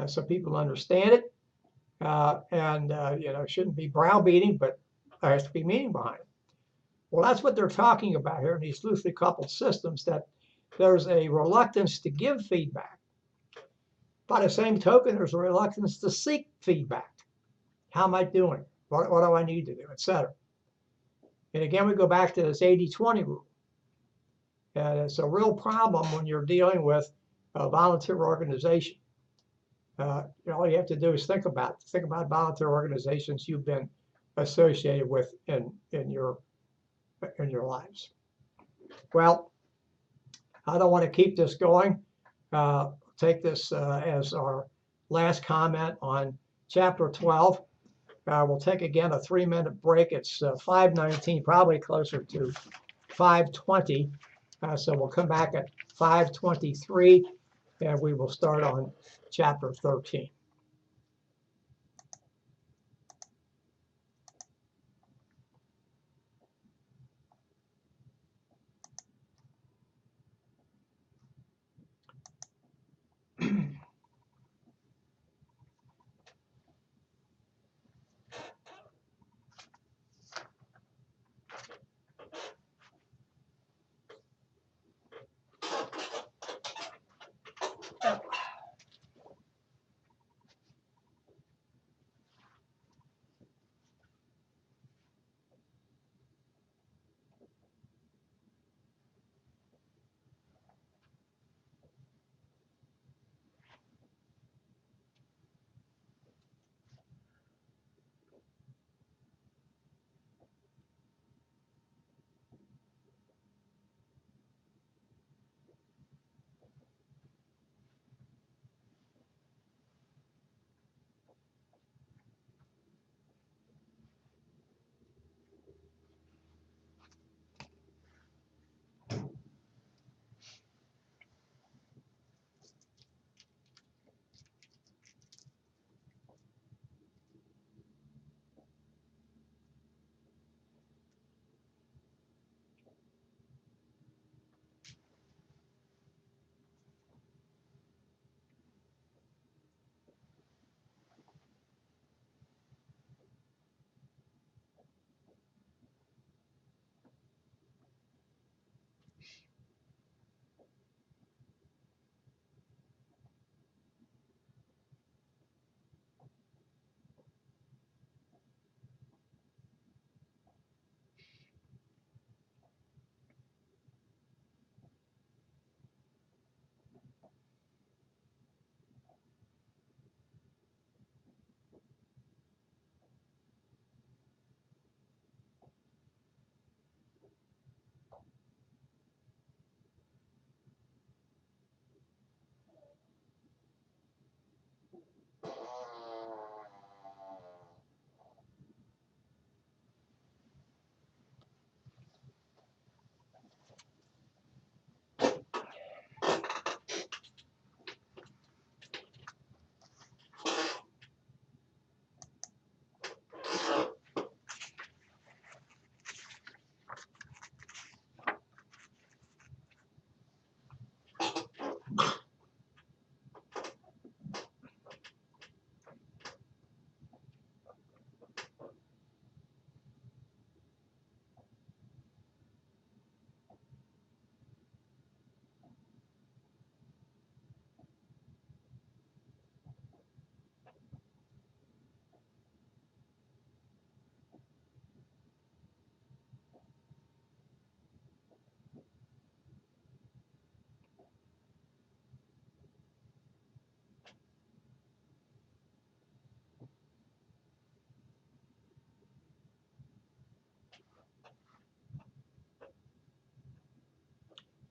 so people understand it. It shouldn't be browbeating, but there has to be meaning behind it. Well, that's what they're talking about here in these loosely coupled systems, that there's a reluctance to give feedback. By the same token, there's a reluctance to seek feedback. How am I doing? What do I need to do, et cetera? And again, we go back to this 80-20 rule. And it's a real problem when you're dealing with a volunteer organization. All you have to do is think about volunteer organizations you've been associated with in your lives. Well, I don't want to keep this going. Take this as our last comment on chapter 12. We'll take again a 3-minute break. It's 5:19, probably closer to 5:20. So we'll come back at 5:23, and we will start on chapter 13.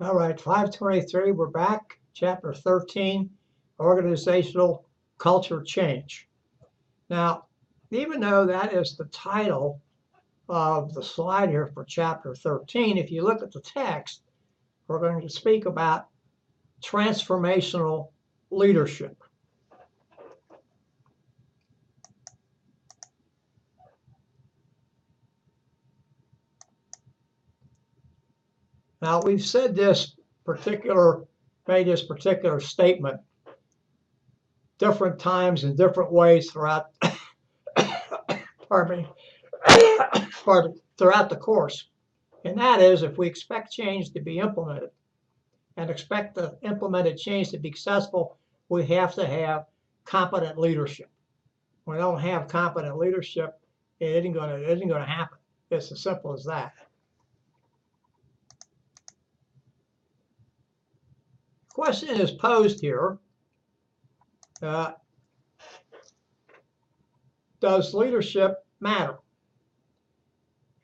All right, 523, we're back. Chapter 13, Organizational Culture Change. Now, even though that is the title of the slide here for chapter 13, if you look at the text, we're going to speak about transformational leadership. Now, we've said made this particular statement different times in different ways throughout, pardon me, throughout the course. And that is, if we expect change to be implemented and expect the implemented change to be successful, we have to have competent leadership. When we don't have competent leadership, it isn't going to happen. It's as simple as that. Question is posed here. Does leadership matter?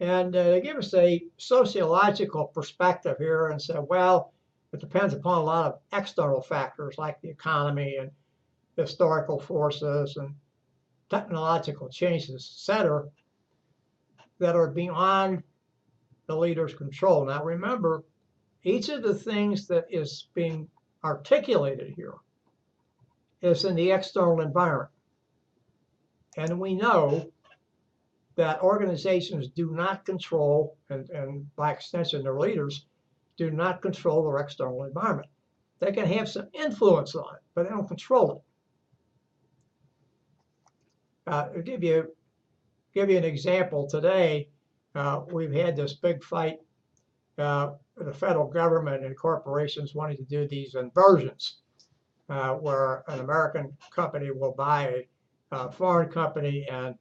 And they give us a sociological perspective here and say, well, it depends upon a lot of external factors like the economy and historical forces and technological changes, etc., that are beyond the leader's control. Now, remember, each of the things that is being articulated here is in the external environment. And we know that organizations do not control, and by extension, their leaders do not control their external environment. They can have some influence on it, but they don't control it. I'll give you an example. Today, we've had this big fight. The federal government and corporations wanting to do these inversions, where an American company will buy a foreign company and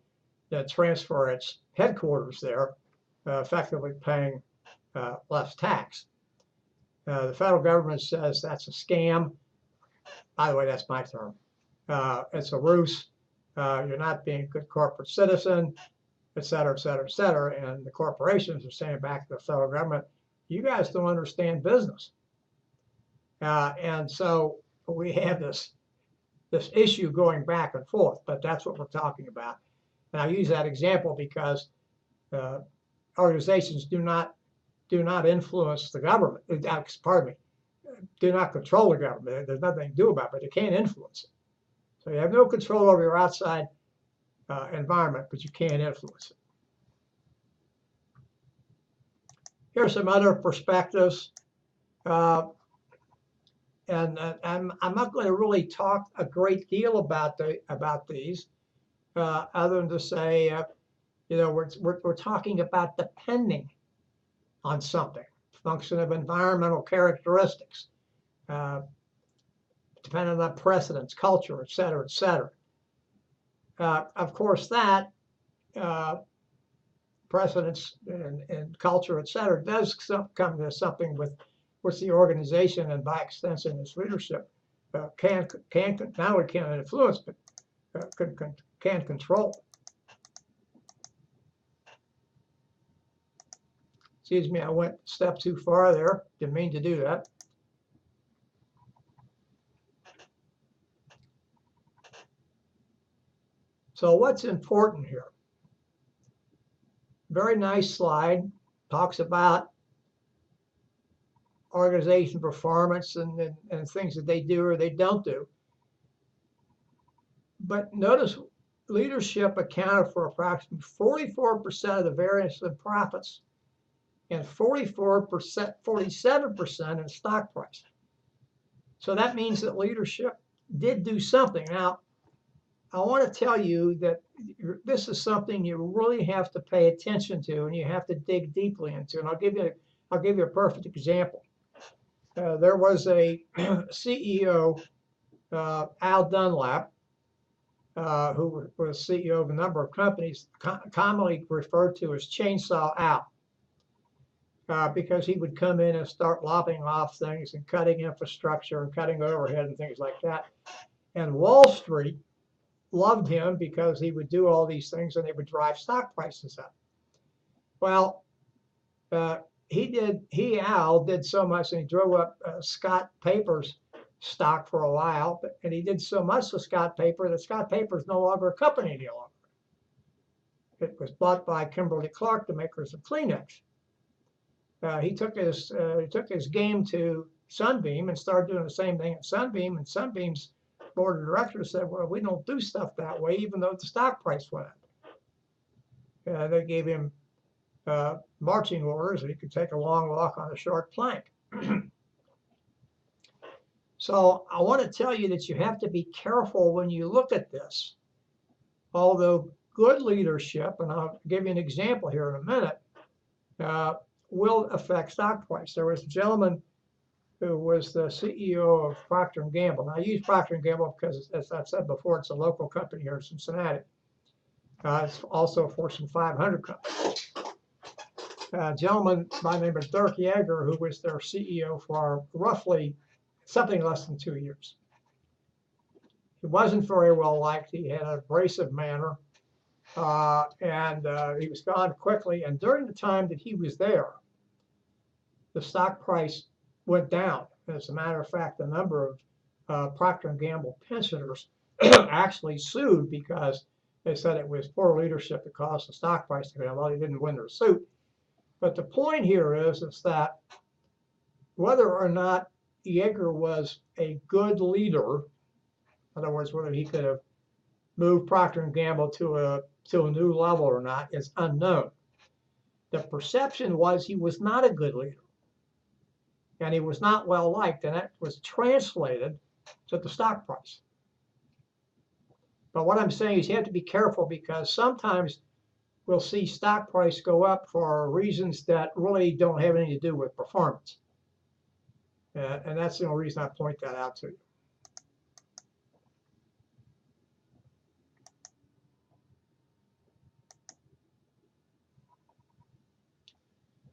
then transfer its headquarters there, effectively paying less tax. The federal government says that's a scam. By the way, that's my term. It's a ruse. You're not being a good corporate citizen, et cetera, et cetera, et cetera. And the corporations are saying back to the federal government, you guys don't understand business. And so we have this issue going back and forth, but that's what we're talking about. And I use that example because organizations do not influence the government. Pardon me, do not control the government. There's nothing to do about it, but they can't influence it. So you have no control over your outside environment, but you can influence it. Here are some other perspectives. And I'm not going to really talk a great deal about these, other than to say, we're talking about depending on something, function of environmental characteristics, depending on precedents, culture, et cetera, et cetera. Of course, that precedents and culture, et cetera, does come to something with which the organization and by extension its leadership can not only can influence, but can control. Excuse me, I went a step too far there. Didn't mean to do that. So what's important here? Very nice slide. Talks about organization performance and things that they do or they don't do. But notice leadership accounted for approximately 44% of the variance in profits and 47% in stock price. So that means that leadership did do something. Now, I want to tell you that this is something you really have to pay attention to, and you have to dig deeply into. And I'll give you a perfect example. There was a CEO, Al Dunlap, who was CEO of a number of companies, commonly referred to as Chainsaw Al, because he would come in and start lopping off things and cutting infrastructure and cutting overhead and things like that. And Wall Street loved him because he would do all these things and they would drive stock prices up. Well, Al did so much, and he drove up Scott Paper's stock for a while, and he did so much with Scott Paper that Scott Paper is no longer a company any longer. It was bought by Kimberly-Clark, the makers of Kleenex. He took his game to Sunbeam and started doing the same thing at Sunbeam, and Sunbeam's board of directors said, well, we don't do stuff that way, even though the stock price went up. They gave him marching orders that he could take a long walk on a short plank. So I want to tell you that you have to be careful when you look at this. Although good leadership, and I'll give you an example here in a minute, will affect stock price. There was a gentleman who was the CEO of Procter & Gamble. Now, I use Procter & Gamble because, as I've said before, it's a local company here in Cincinnati. It's also a Fortune 500 company. A gentleman by the name of Dirk Yeager, who was their CEO for roughly something less than 2 years. He wasn't very well liked. He had an abrasive manner, and he was gone quickly. And during the time that he was there, the stock price went down. As a matter of fact, a number of Procter & Gamble pensioners actually sued because they said it was poor leadership that caused the stock price to go down. Well, they didn't win their suit. But the point here is that whether or not Yeager was a good leader, in other words, whether he could have moved Procter & Gamble to a new level or not, is unknown. The perception was he was not a good leader, and he was not well liked, and that was translated to the stock price. But what I'm saying is you have to be careful, because sometimes we'll see stock price go up for reasons that really don't have anything to do with performance. And that's the only reason I point that out to you.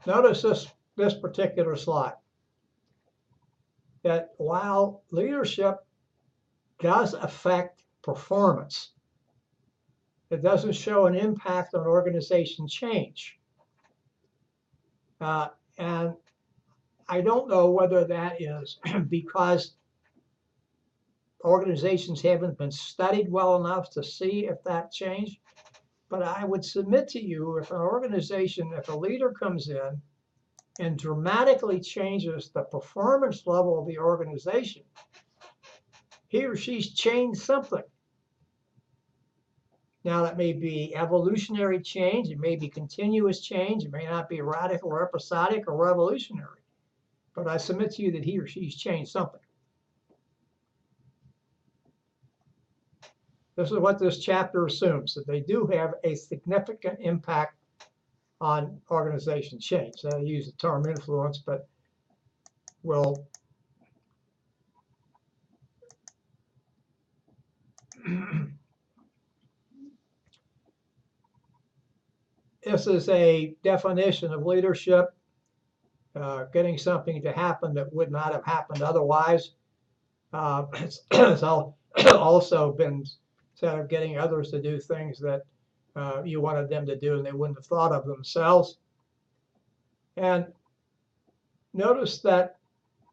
Notice this particular slide, that while leadership does affect performance, it doesn't show an impact on organization change. And I don't know whether that is because organizations haven't been studied well enough to see if that changed. But I would submit to you, if an organization, if a leader comes in and dramatically changes the performance level of the organization, he or she's changed something. Now, that may be evolutionary change, it may be continuous change, it may not be radical or episodic or revolutionary. But I submit to you that he or she's changed something. This is what this chapter assumes, that they do have a significant impact on organization change. I use the term influence, but will this is a definition of leadership, getting something to happen that would not have happened otherwise. It's also been said of getting others to do things that you wanted them to do and they wouldn't have thought of themselves. And notice that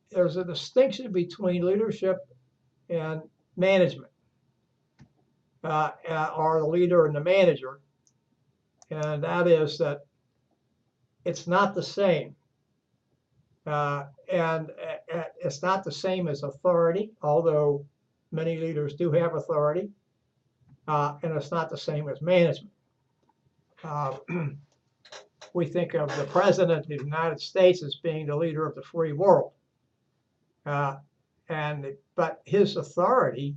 there's a distinction between leadership and management, or the leader and the manager. And that is that it's not the same. And it's not the same as authority, although many leaders do have authority. And it's not the same as management. We think of the President of the United States as being the leader of the free world. But his authority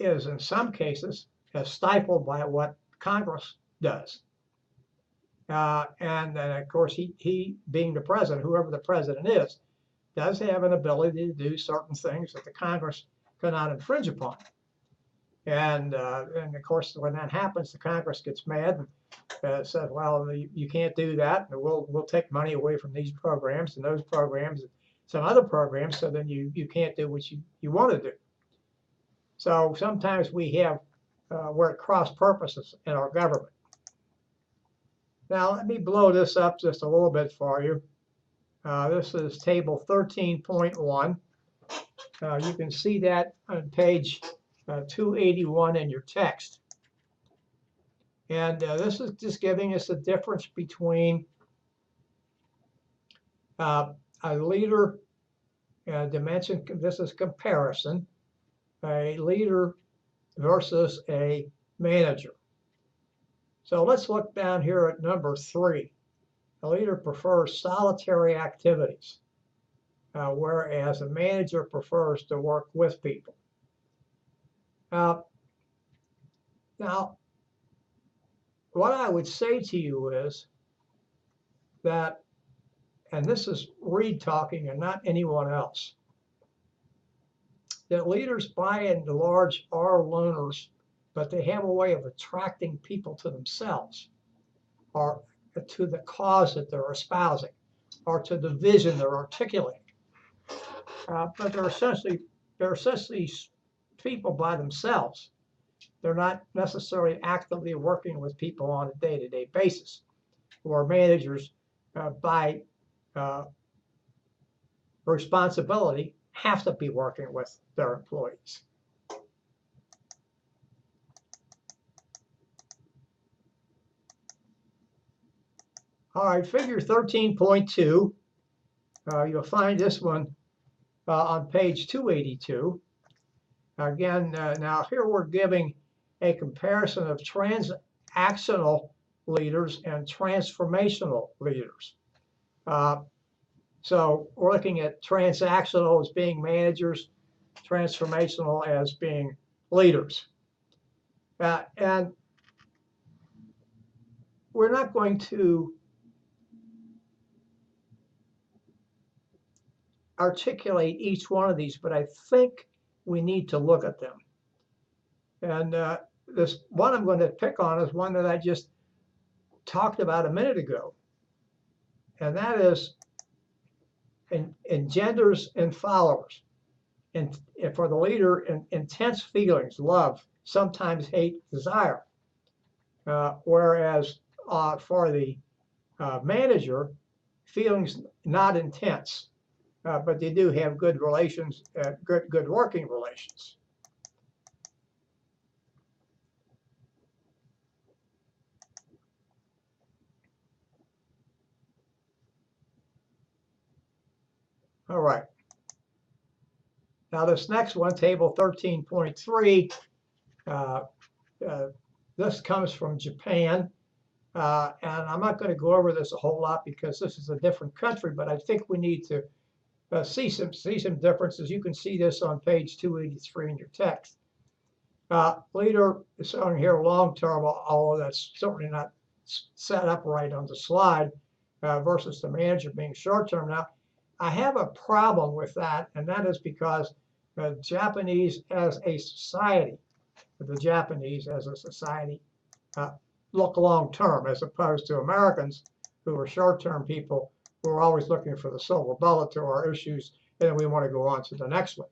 is, in some cases, stifled by what Congress does. And of course, he being the president, whoever the president is, does have an ability to do certain things that the Congress cannot infringe upon. And of course, when that happens, the Congress gets mad and says, well, you can't do that. And we'll take money away from these programs and those programs and some other programs, so then you can't do what you want to do. So sometimes we have we're at cross purposes in our government. Now, let me blow this up just a little bit for you. This is table 13.1. You can see that on page 281 in your text. And this is just giving us the difference between a leader dimension. This is comparison, a leader versus a manager. So let's look down here at number 3. A leader prefers solitary activities, whereas a manager prefers to work with people. Now, what I would say to you is that, and this is Reed talking and not anyone else, that leaders by and large are loners, but they have a way of attracting people to themselves or to the cause that they're espousing or to the vision they're articulating. But they're essentially people by themselves. They're not necessarily actively working with people on a day-to-day basis, or managers by responsibility have to be working with their employees. All right, figure 13.2. You'll find this one on page 282. Again, now here we're giving a comparison of transactional leaders and transformational leaders. So we're looking at transactional as being managers, transformational as being leaders. And we're not going to articulate each one of these, but I think we need to look at them. And this one I'm going to pick on is one that I just talked about a minute ago. And that is engenders and followers. And for the leader, intense feelings, love, sometimes hate, desire. Whereas for the manager, feelings not intense, but they do have good relations, good working relations. All right. Now this next one, table 13.3, this comes from Japan. And I'm not going to go over this a whole lot because this is a different country, but I think we need to see some differences. You can see this on page 283 in your text. Leader is showing here long-term, although that's certainly not set up right on the slide, versus the manager being short-term. Now, I have a problem with that, and that is because Japanese as a society, the Japanese as a society look long-term, as opposed to Americans who are short-term people who are always looking for the silver bullet to our issues, and then we want to go on to the next one.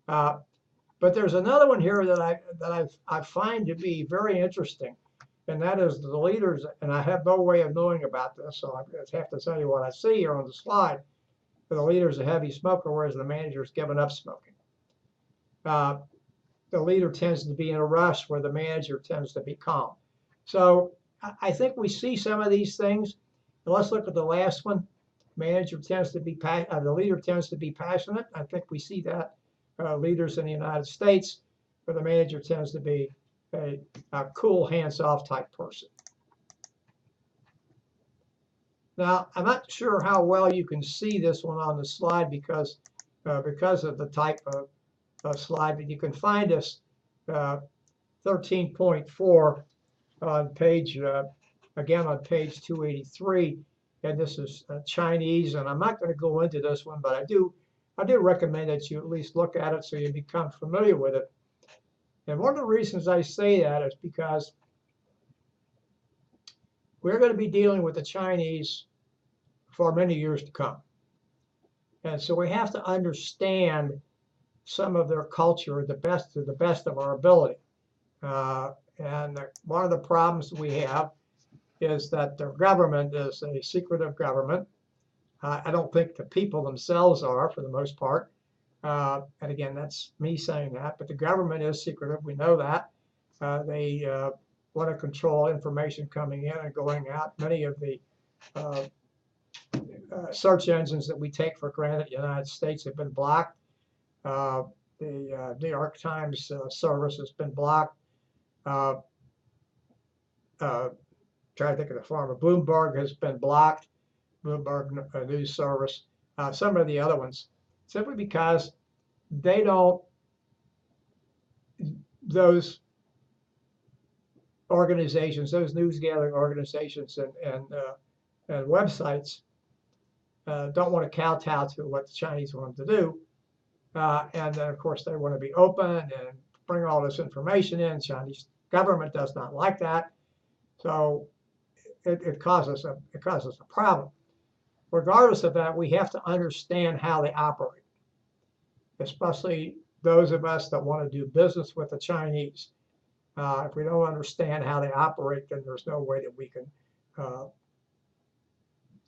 But there's another one here that I find to be very interesting, and that is the leaders, and I have no way of knowing about this, so I have to tell you what I see here on the slide. The leader's a heavy smoker, whereas the manager's given up smoking. The leader tends to be in a rush, where the manager tends to be calm. So I think we see some of these things. And let's look at the last one. Manager tends to be the leader tends to be passionate. I think we see that leaders in the United States, where the manager tends to be a cool, hands-off type person. Now, I'm not sure how well you can see this one on the slide because of the type of slide, but you can find us 13.4 on page, again on page 283, and this is Chinese, and I'm not going to go into this one, but I do recommend that you at least look at it so you become familiar with it. And one of the reasons I say that is because we're going to be dealing with the Chinese for many years to come. And so we have to understand some of their culture to the best of our ability. And one of the problems we have is that their government is a secretive government. I don't think the people themselves are, for the most part. And again, that's me saying that, but the government is secretive. We know that. They want to control information coming in and going out. Many of the search engines that we take for granted in the United States have been blocked. The New York Times service has been blocked. Trying to think of the former. Bloomberg has been blocked. Bloomberg News Service. Some of the other ones, simply because they don't. Those organizations, those news gathering organizations, and websites don't want to kowtow to what the Chinese want them to do. And then, of course, they want to be open and bring all this information in. Chinese government does not like that. So it causes a problem. Regardless of that, we have to understand how they operate, especially those of us that want to do business with the Chinese. If we don't understand how they operate, then there's no way that we can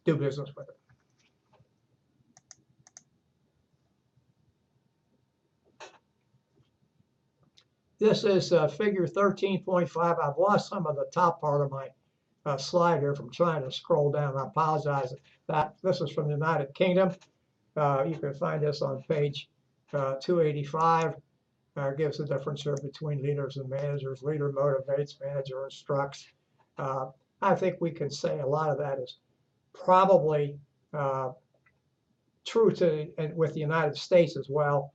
do business with them. This is figure 13.5. I've lost some of the top part of my slide here from trying to scroll down. I apologize. This is from the United Kingdom. You can find this on page 285. Gives the difference here between leaders and managers. Leader motivates, manager instructs. I think we can say a lot of that is probably true with the United States as well.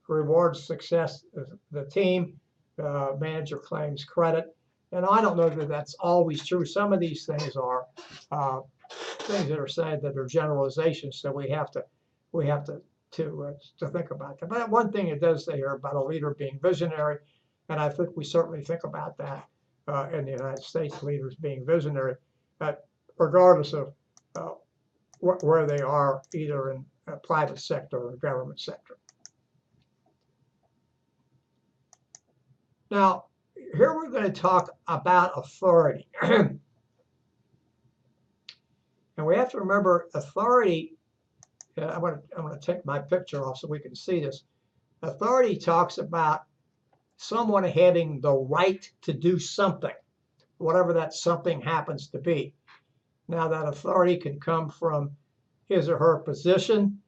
Rewards success of the team. Manager claims credit. And I don't know that that's always true. Some of these things are things that are said that are generalizations, so we have to think about that. But one thing it does say here about a leader being visionary, and I think we certainly think about that in the United States, leaders being visionary, regardless of where they are, either in a private sector or government sector. Now, here we're going to talk about authority. And we have to remember authority. I'm going to take my picture off so we can see this. Authority talks about someone having the right to do something, whatever that something happens to be. Now, that authority can come from his or her position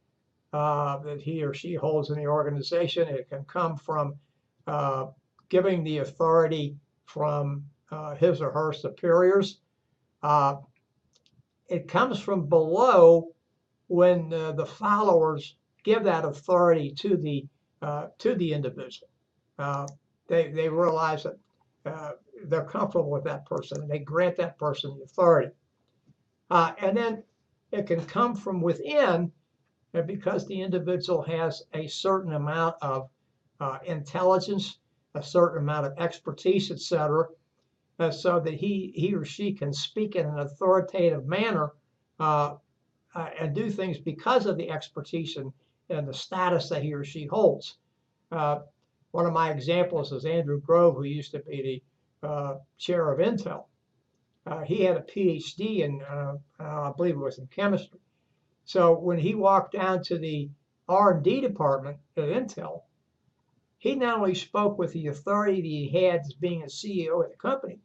that he or she holds in the organization. It can come from giving the authority from his or her superiors. It comes from below when the followers give that authority to the individual. They realize that they're comfortable with that person, and they grant that person the authority. And then it can come from within, because the individual has a certain amount of intelligence, a certain amount of expertise, etc., so that he or she can speak in an authoritative manner and do things because of the expertise and the status that he or she holds. One of my examples is Andrew Grove, who used to be the chair of Intel. He had a PhD in, I believe it was in chemistry. So when he walked down to the R&D department at Intel, he not only spoke with the authority that he had as being a CEO of the company,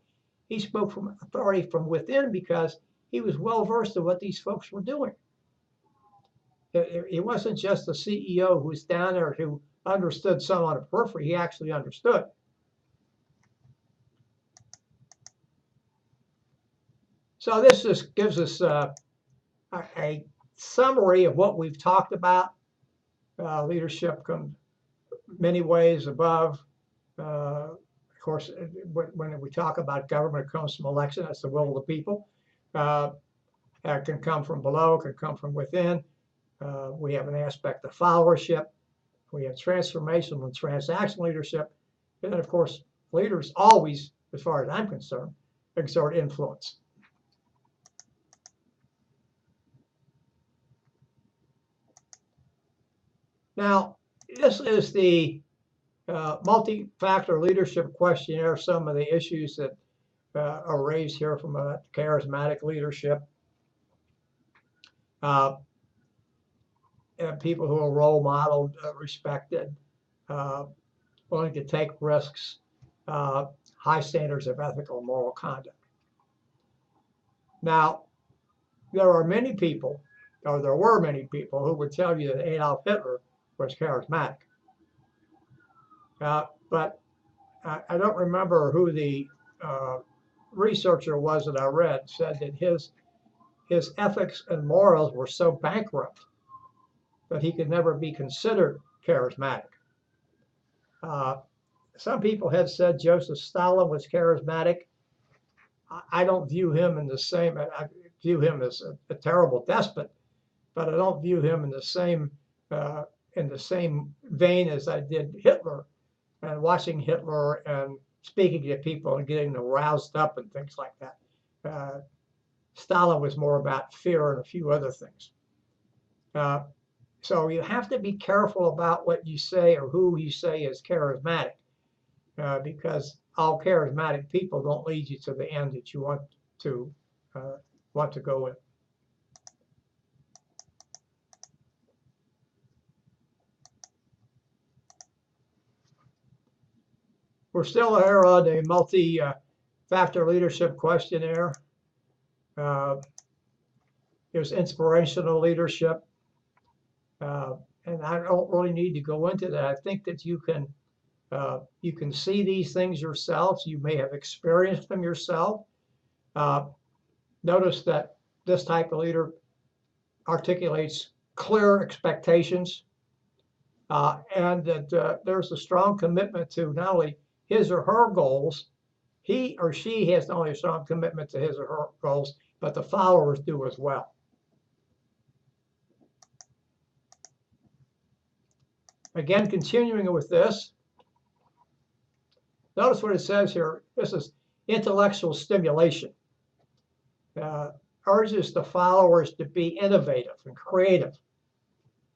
he spoke from authority from within because he was well versed in what these folks were doing. It wasn't just the CEO who was down there who understood some on the periphery. He actually understood. So this just gives us a summary of what we've talked about. Leadership comes many ways above. Of course, when we talk about government, it comes from election. That's the will of the people. It can come from below. It can come from within. We have an aspect of followership. We have transformational and transactional leadership. And then, of course, leaders always, as far as I'm concerned, exert influence. Now, this is the multi-factor leadership questionnaire, some of the issues that are raised here from a charismatic leadership. People who are role modeled, respected, willing to take risks, high standards of ethical and moral conduct. Now, there are many people, or there were many people, who would tell you that Adolf Hitler was charismatic. But I don't remember who the researcher was that I read said that his ethics and morals were so bankrupt that he could never be considered charismatic. Some people have said Joseph Stalin was charismatic. I don't view him in the same, I view him as a terrible despot, but I don't view him in the same vein as I did Hitler. And watching Hitler and speaking to people and getting them roused up and things like that. Stalin was more about fear and a few other things. So you have to be careful about what you say or who you say is charismatic, because all charismatic people don't lead you to the end that you want to go with. We're still here on the multi-factor leadership questionnaire. There's inspirational leadership. And I don't really need to go into that. I think that you can see these things yourselves. You may have experienced them yourself. Notice that this type of leader articulates clear expectations, and that there's a strong commitment to not only his or her goals. He or she has not only a strong commitment to his or her goals, but the followers do as well. Again, continuing with this, notice what it says here. This is intellectual stimulation. Urges the followers to be innovative and creative.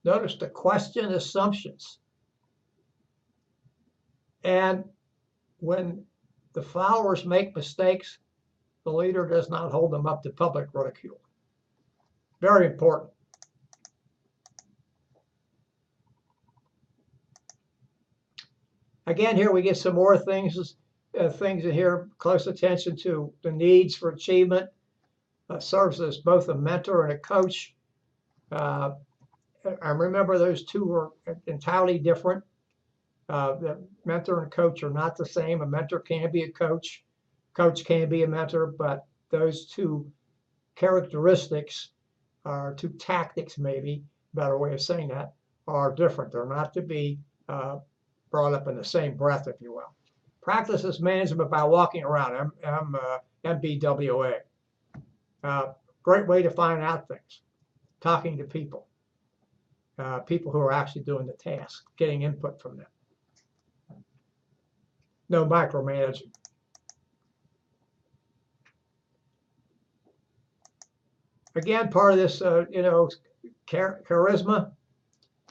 Notice to question assumptions. And when the followers make mistakes, the leader does not hold them up to public ridicule. Very important. Again, here we get some more things in here. Close attention to the needs for achievement. Serves as both a mentor and a coach. I remember those two are entirely different. The mentor and coach are not the same. A mentor can be a coach. Coach can be a mentor, but those two characteristics, or two tactics, maybe better way of saying that, are different. They're not to be brought up in the same breath, if you will. Practices management by walking around, MBWA. Great way to find out things. Talking to people. People who are actually doing the task, getting input from them. No micromanaging. Again, part of this, charisma.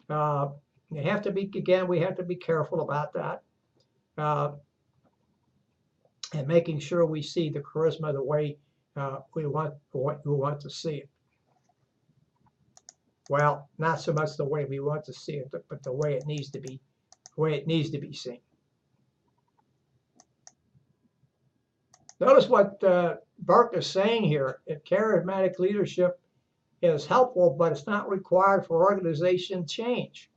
You have to be, again, we have to be careful about that. And making sure we see the charisma the way we want to see it. Well, not so much the way we want to see it, but the way it needs to be, seen. Notice what Burke is saying here. Charismatic leadership is helpful, but it's not required for organization change.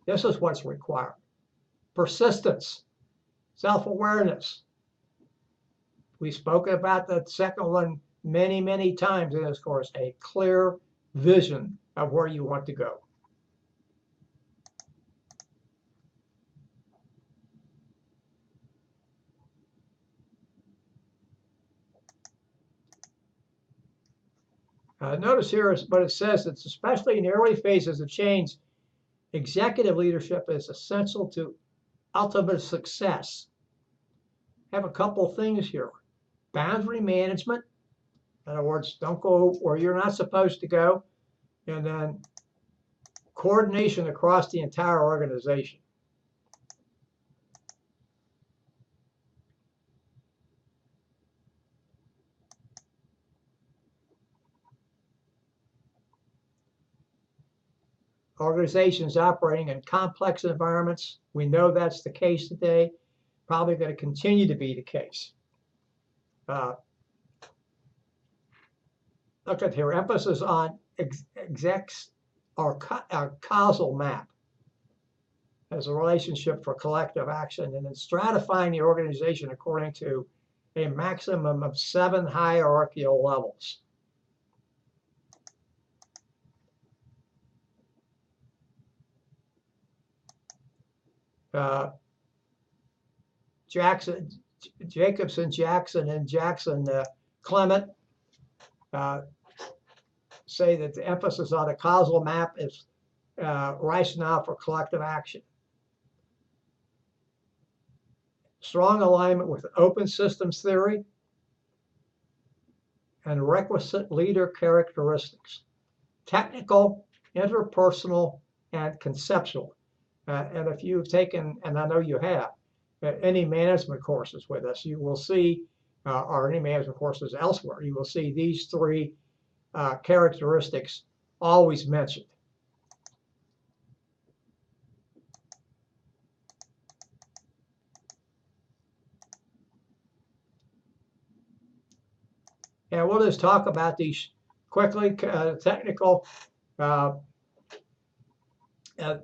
This is what's required. Persistence, self-awareness. We've spoken about the second one many, many times in this course, a clear vision of where you want to go. Notice here is what it says. It's especially in the early phases of change, executive leadership is essential to ultimate success. Have a couple things here. Boundary management. In other words, don't go where you're not supposed to go. And then coordination across the entire organization. organizations operating in complex environments. We know that's the case today, probably going to continue to be the case. Look at here, emphasis on execs or causal map as a relationship for collective action, and then stratifying the organization according to a maximum of 7 hierarchical levels. Jacobson, Jackson, and Jackson Clement say that the emphasis on a causal map is rationale for collective action. Strong alignment with open systems theory and requisite leader characteristics, technical, interpersonal, and conceptual. And if you've taken, and I know you have, any management courses with us, you will see, or any management courses elsewhere, you will see these 3 characteristics always mentioned. And we'll just talk about these quickly. Technical,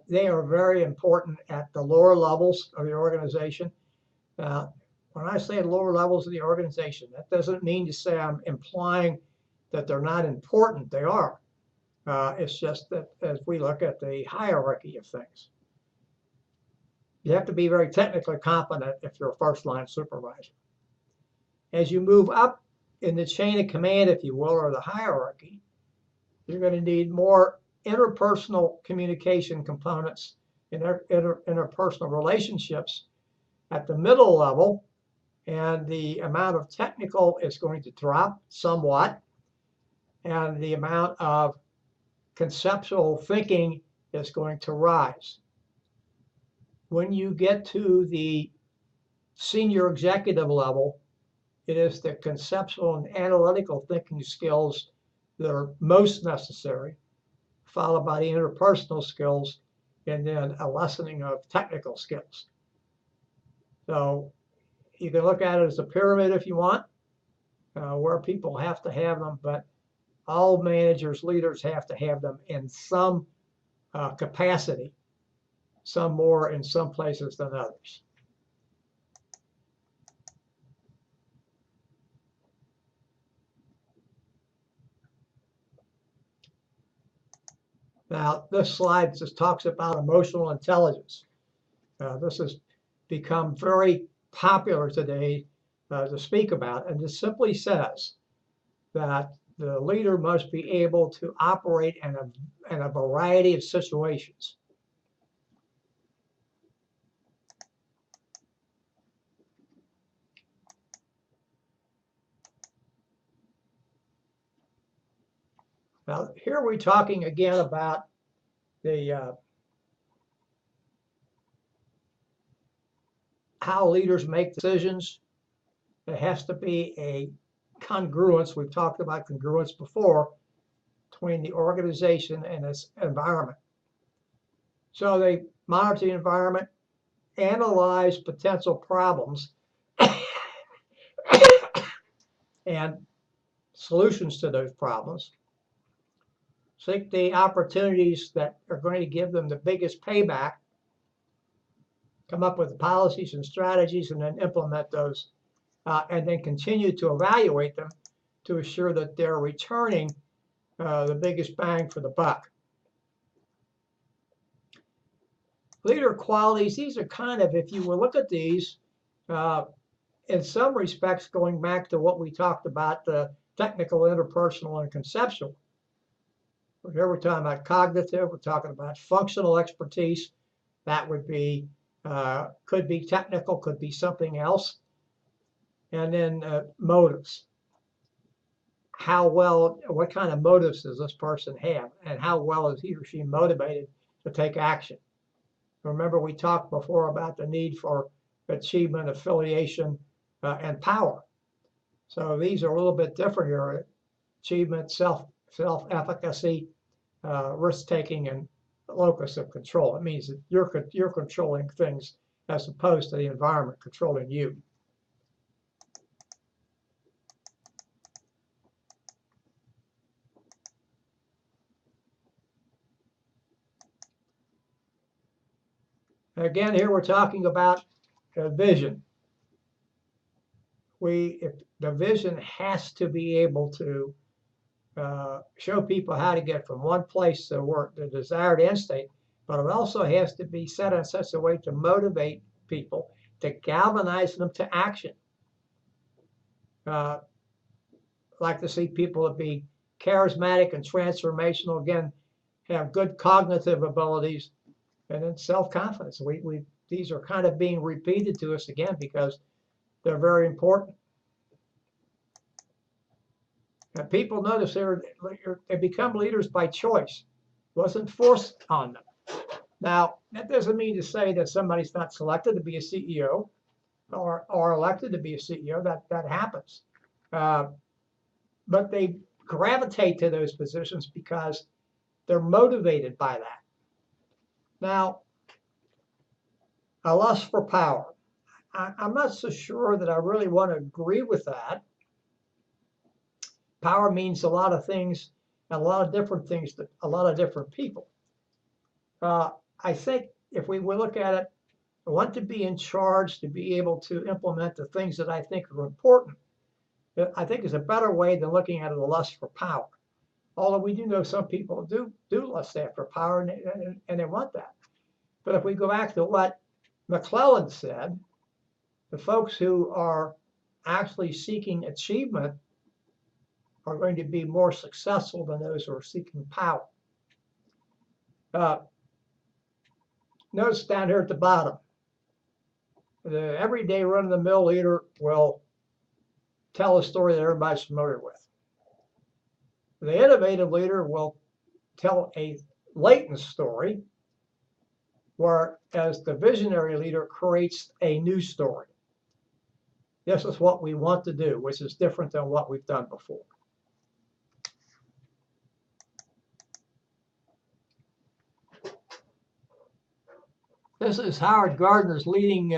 they are very important at the lower levels of the organization. When I say lower levels of the organization, that doesn't mean to say I'm implying that they're not important. They are. It's just that as we look at the hierarchy of things, you have to be very technically competent if you're a first-line supervisor. As you move up in the chain of command, if you will, or the hierarchy, you're going to need more interpersonal communication components in interpersonal relationships at the middle level, and the amount of technical is going to drop somewhat, and the amount of conceptual thinking is going to rise. When you get to the senior executive level, it is the conceptual and analytical thinking skills that are most necessary, followed by the interpersonal skills, and then a lessening of technical skills. So you can look at it as a pyramid if you want, where people have to have them, but all managers, leaders have to have them in some capacity, some more in some places than others. Now, this slide just talks about emotional intelligence. This has become very popular today to speak about, and it simply says that the leader must be able to operate in a variety of situations. Now, here we're talking again about the how leaders make decisions. There has to be a congruence. We've talked about congruence before between the organization and its environment. So they monitor the environment, analyze potential problems and solutions to those problems, seek the opportunities that are going to give them the biggest payback, come up with policies and strategies, and then implement those, and then continue to evaluate them to assure that they're returning the biggest bang for the buck. Leader qualities, these are kind of, if you will look at these, in some respects going back to what we talked about, the technical, interpersonal, and conceptual. Here we're talking about cognitive, we're talking about functional expertise. That would be, could be technical, could be something else. And then motives. How well, what kind of motives does this person have? And how well is he or she motivated to take action? Remember, we talked before about the need for achievement, affiliation, and power. So these are a little bit different here. Achievement, self-efficacy, risk-taking, and locus of control. It means that you're controlling things as opposed to the environment controlling you. Again, here we're talking about vision. If the vision has to be able to show people how to get from one place to the desired end state, but it also has to be set in such a way to motivate people, to galvanize them to action. Like to see people to be charismatic and transformational, again, have good cognitive abilities, and then self-confidence. These are kind of being repeated to us again because they're very important. And people notice they become leaders by choice. It wasn't forced on them. Now, that doesn't mean to say that somebody's not selected to be a CEO or elected to be a CEO. That happens. But they gravitate to those positions because they're motivated by that. Now, a lust for power. I'm not so sure that I really want to agree with that. Power means a lot of things, and a lot of different things to a lot of different people. I think if we look at it, I want to be in charge, to be able to implement the things that I think are important. I think is a better way than looking at it a lust for power. Although we do know some people do lust after power, and they want that. But if we go back to what McClellan said, the folks who are actually seeking achievement are going to be more successful than those who are seeking power. Notice down here at the bottom, the everyday run-of-the-mill leader will tell a story that everybody's familiar with. The innovative leader will tell a latent story, whereas the visionary leader creates a new story. This is what we want to do, which is different than what we've done before. This is Howard Gardner's Leading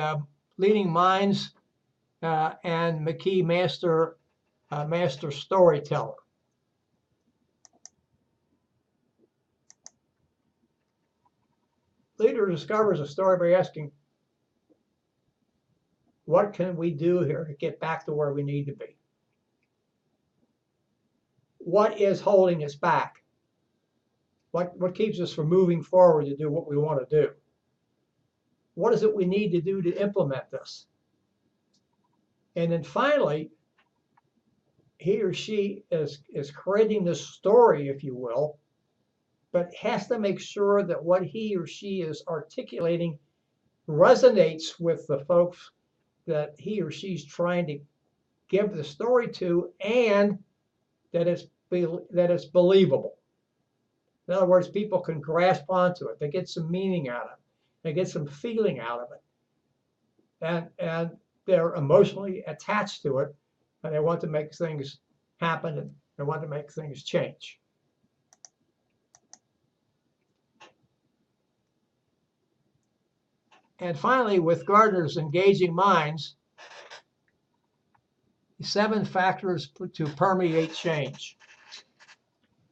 Minds and McKee Master Storyteller. Leader discovers a story by asking, what can we do here to get back to where we need to be? What is holding us back? What keeps us from moving forward to do what we want to do? What is it we need to do to implement this? And then finally, he or she is creating this story, if you will, but has to make sure that what he or she is articulating resonates with the folks that he or she's trying to give the story to, and that it's believable. In other words, people can grasp onto it. They get some meaning out of it. They get some feeling out of it. And they're emotionally attached to it, and they want to make things happen, and they want to make things change. And finally, with Gardner's Engaging Minds, 7 factors to permeate change.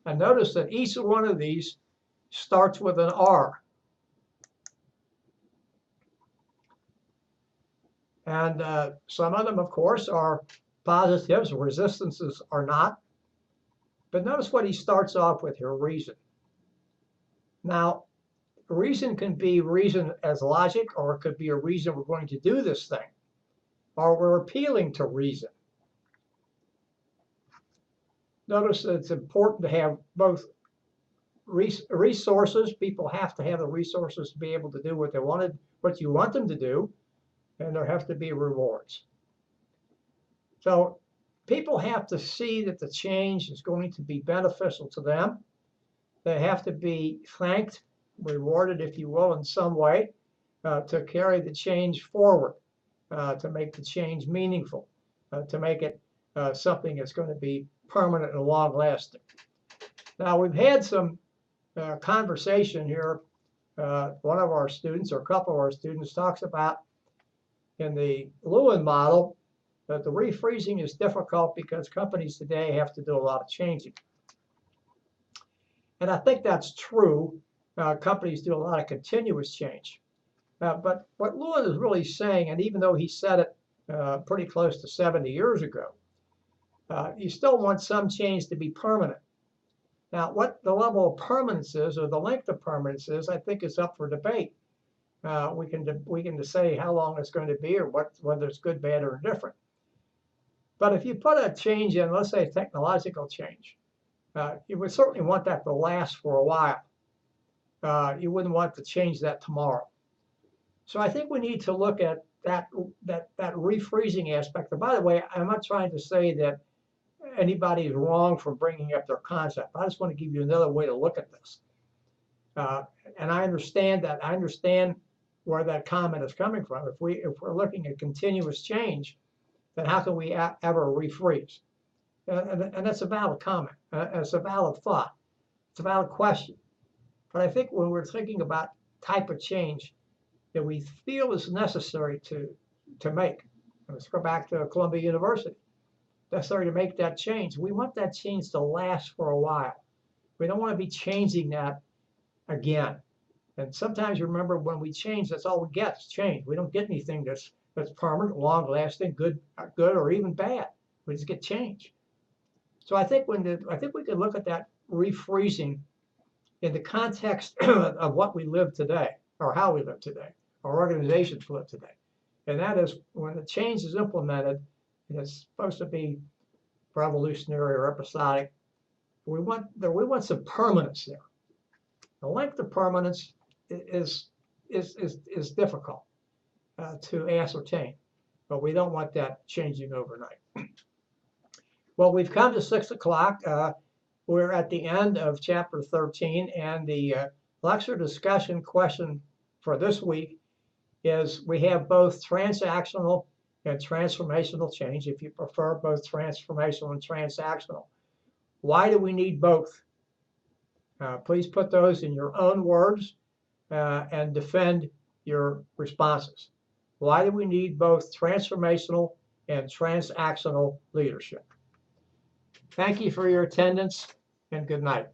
And notice that each one of these starts with an R. And some of them, of course, are positives. Resistances are not. But notice what he starts off with here, reason. Now, reason can be reason as logic, or it could be a reason we're going to do this thing, or we're appealing to reason. Notice that it's important to have both resources. People have to have the resources to be able to do what you want them to do, and there have to be rewards. So people have to see that the change is going to be beneficial to them. They have to be thanked, rewarded, if you will, in some way to carry the change forward, to make the change meaningful, to make it something that's going to be permanent and long-lasting. Now, we've had some conversation here one of our students or a couple of our students talks about in the Lewin model that the refreezing is difficult because companies today have to do a lot of changing. And I think that's true. Companies do a lot of continuous change. But what Lewin is really saying, and even though he said it pretty close to 70 years ago, you still want some change to be permanent. Now, what the level of permanence is, or the length of permanence is, I think is up for debate. We can say how long it's going to be, or whether it's good, bad, or indifferent. But if you put a change in, let's say a technological change, you would certainly want that to last for a while. You wouldn't want to change that tomorrow. So I think we need to look at that refreezing aspect. And by the way, I'm not trying to say that anybody is wrong for bringing up their concept. I just want to give you another way to look at this. And I understand that. I understand where that comment is coming from. If we're looking at continuous change, then how can we ever refreeze? And that's a valid comment. It's a valid thought. It's a valid question. But I think when we're thinking about type of change that we feel is necessary to make, let's go back to Columbia University, necessary to make that change. We want that change to last for a while. We don't want to be changing that again. And sometimes, remember, when we change, that's all we get is change. We don't get anything that's permanent, long-lasting, good, or even bad. We just get change. So I think we can look at that refreezing in the context of what we live today, or how we live today, or organizations live today. And that is when the change is implemented, and it's supposed to be revolutionary or episodic, we want some permanence there. The length of permanence is difficult to ascertain, but we don't want that changing overnight. Well, we've come to 6 o'clock. We're at the end of chapter 13, and the lecture discussion question for this week is we have both transactional and transformational change, if you prefer both transformational and transactional. Why do we need both? Please put those in your own words and defend your responses. Why do we need both transformational and transactional leadership? Thank you for your attendance, and good night.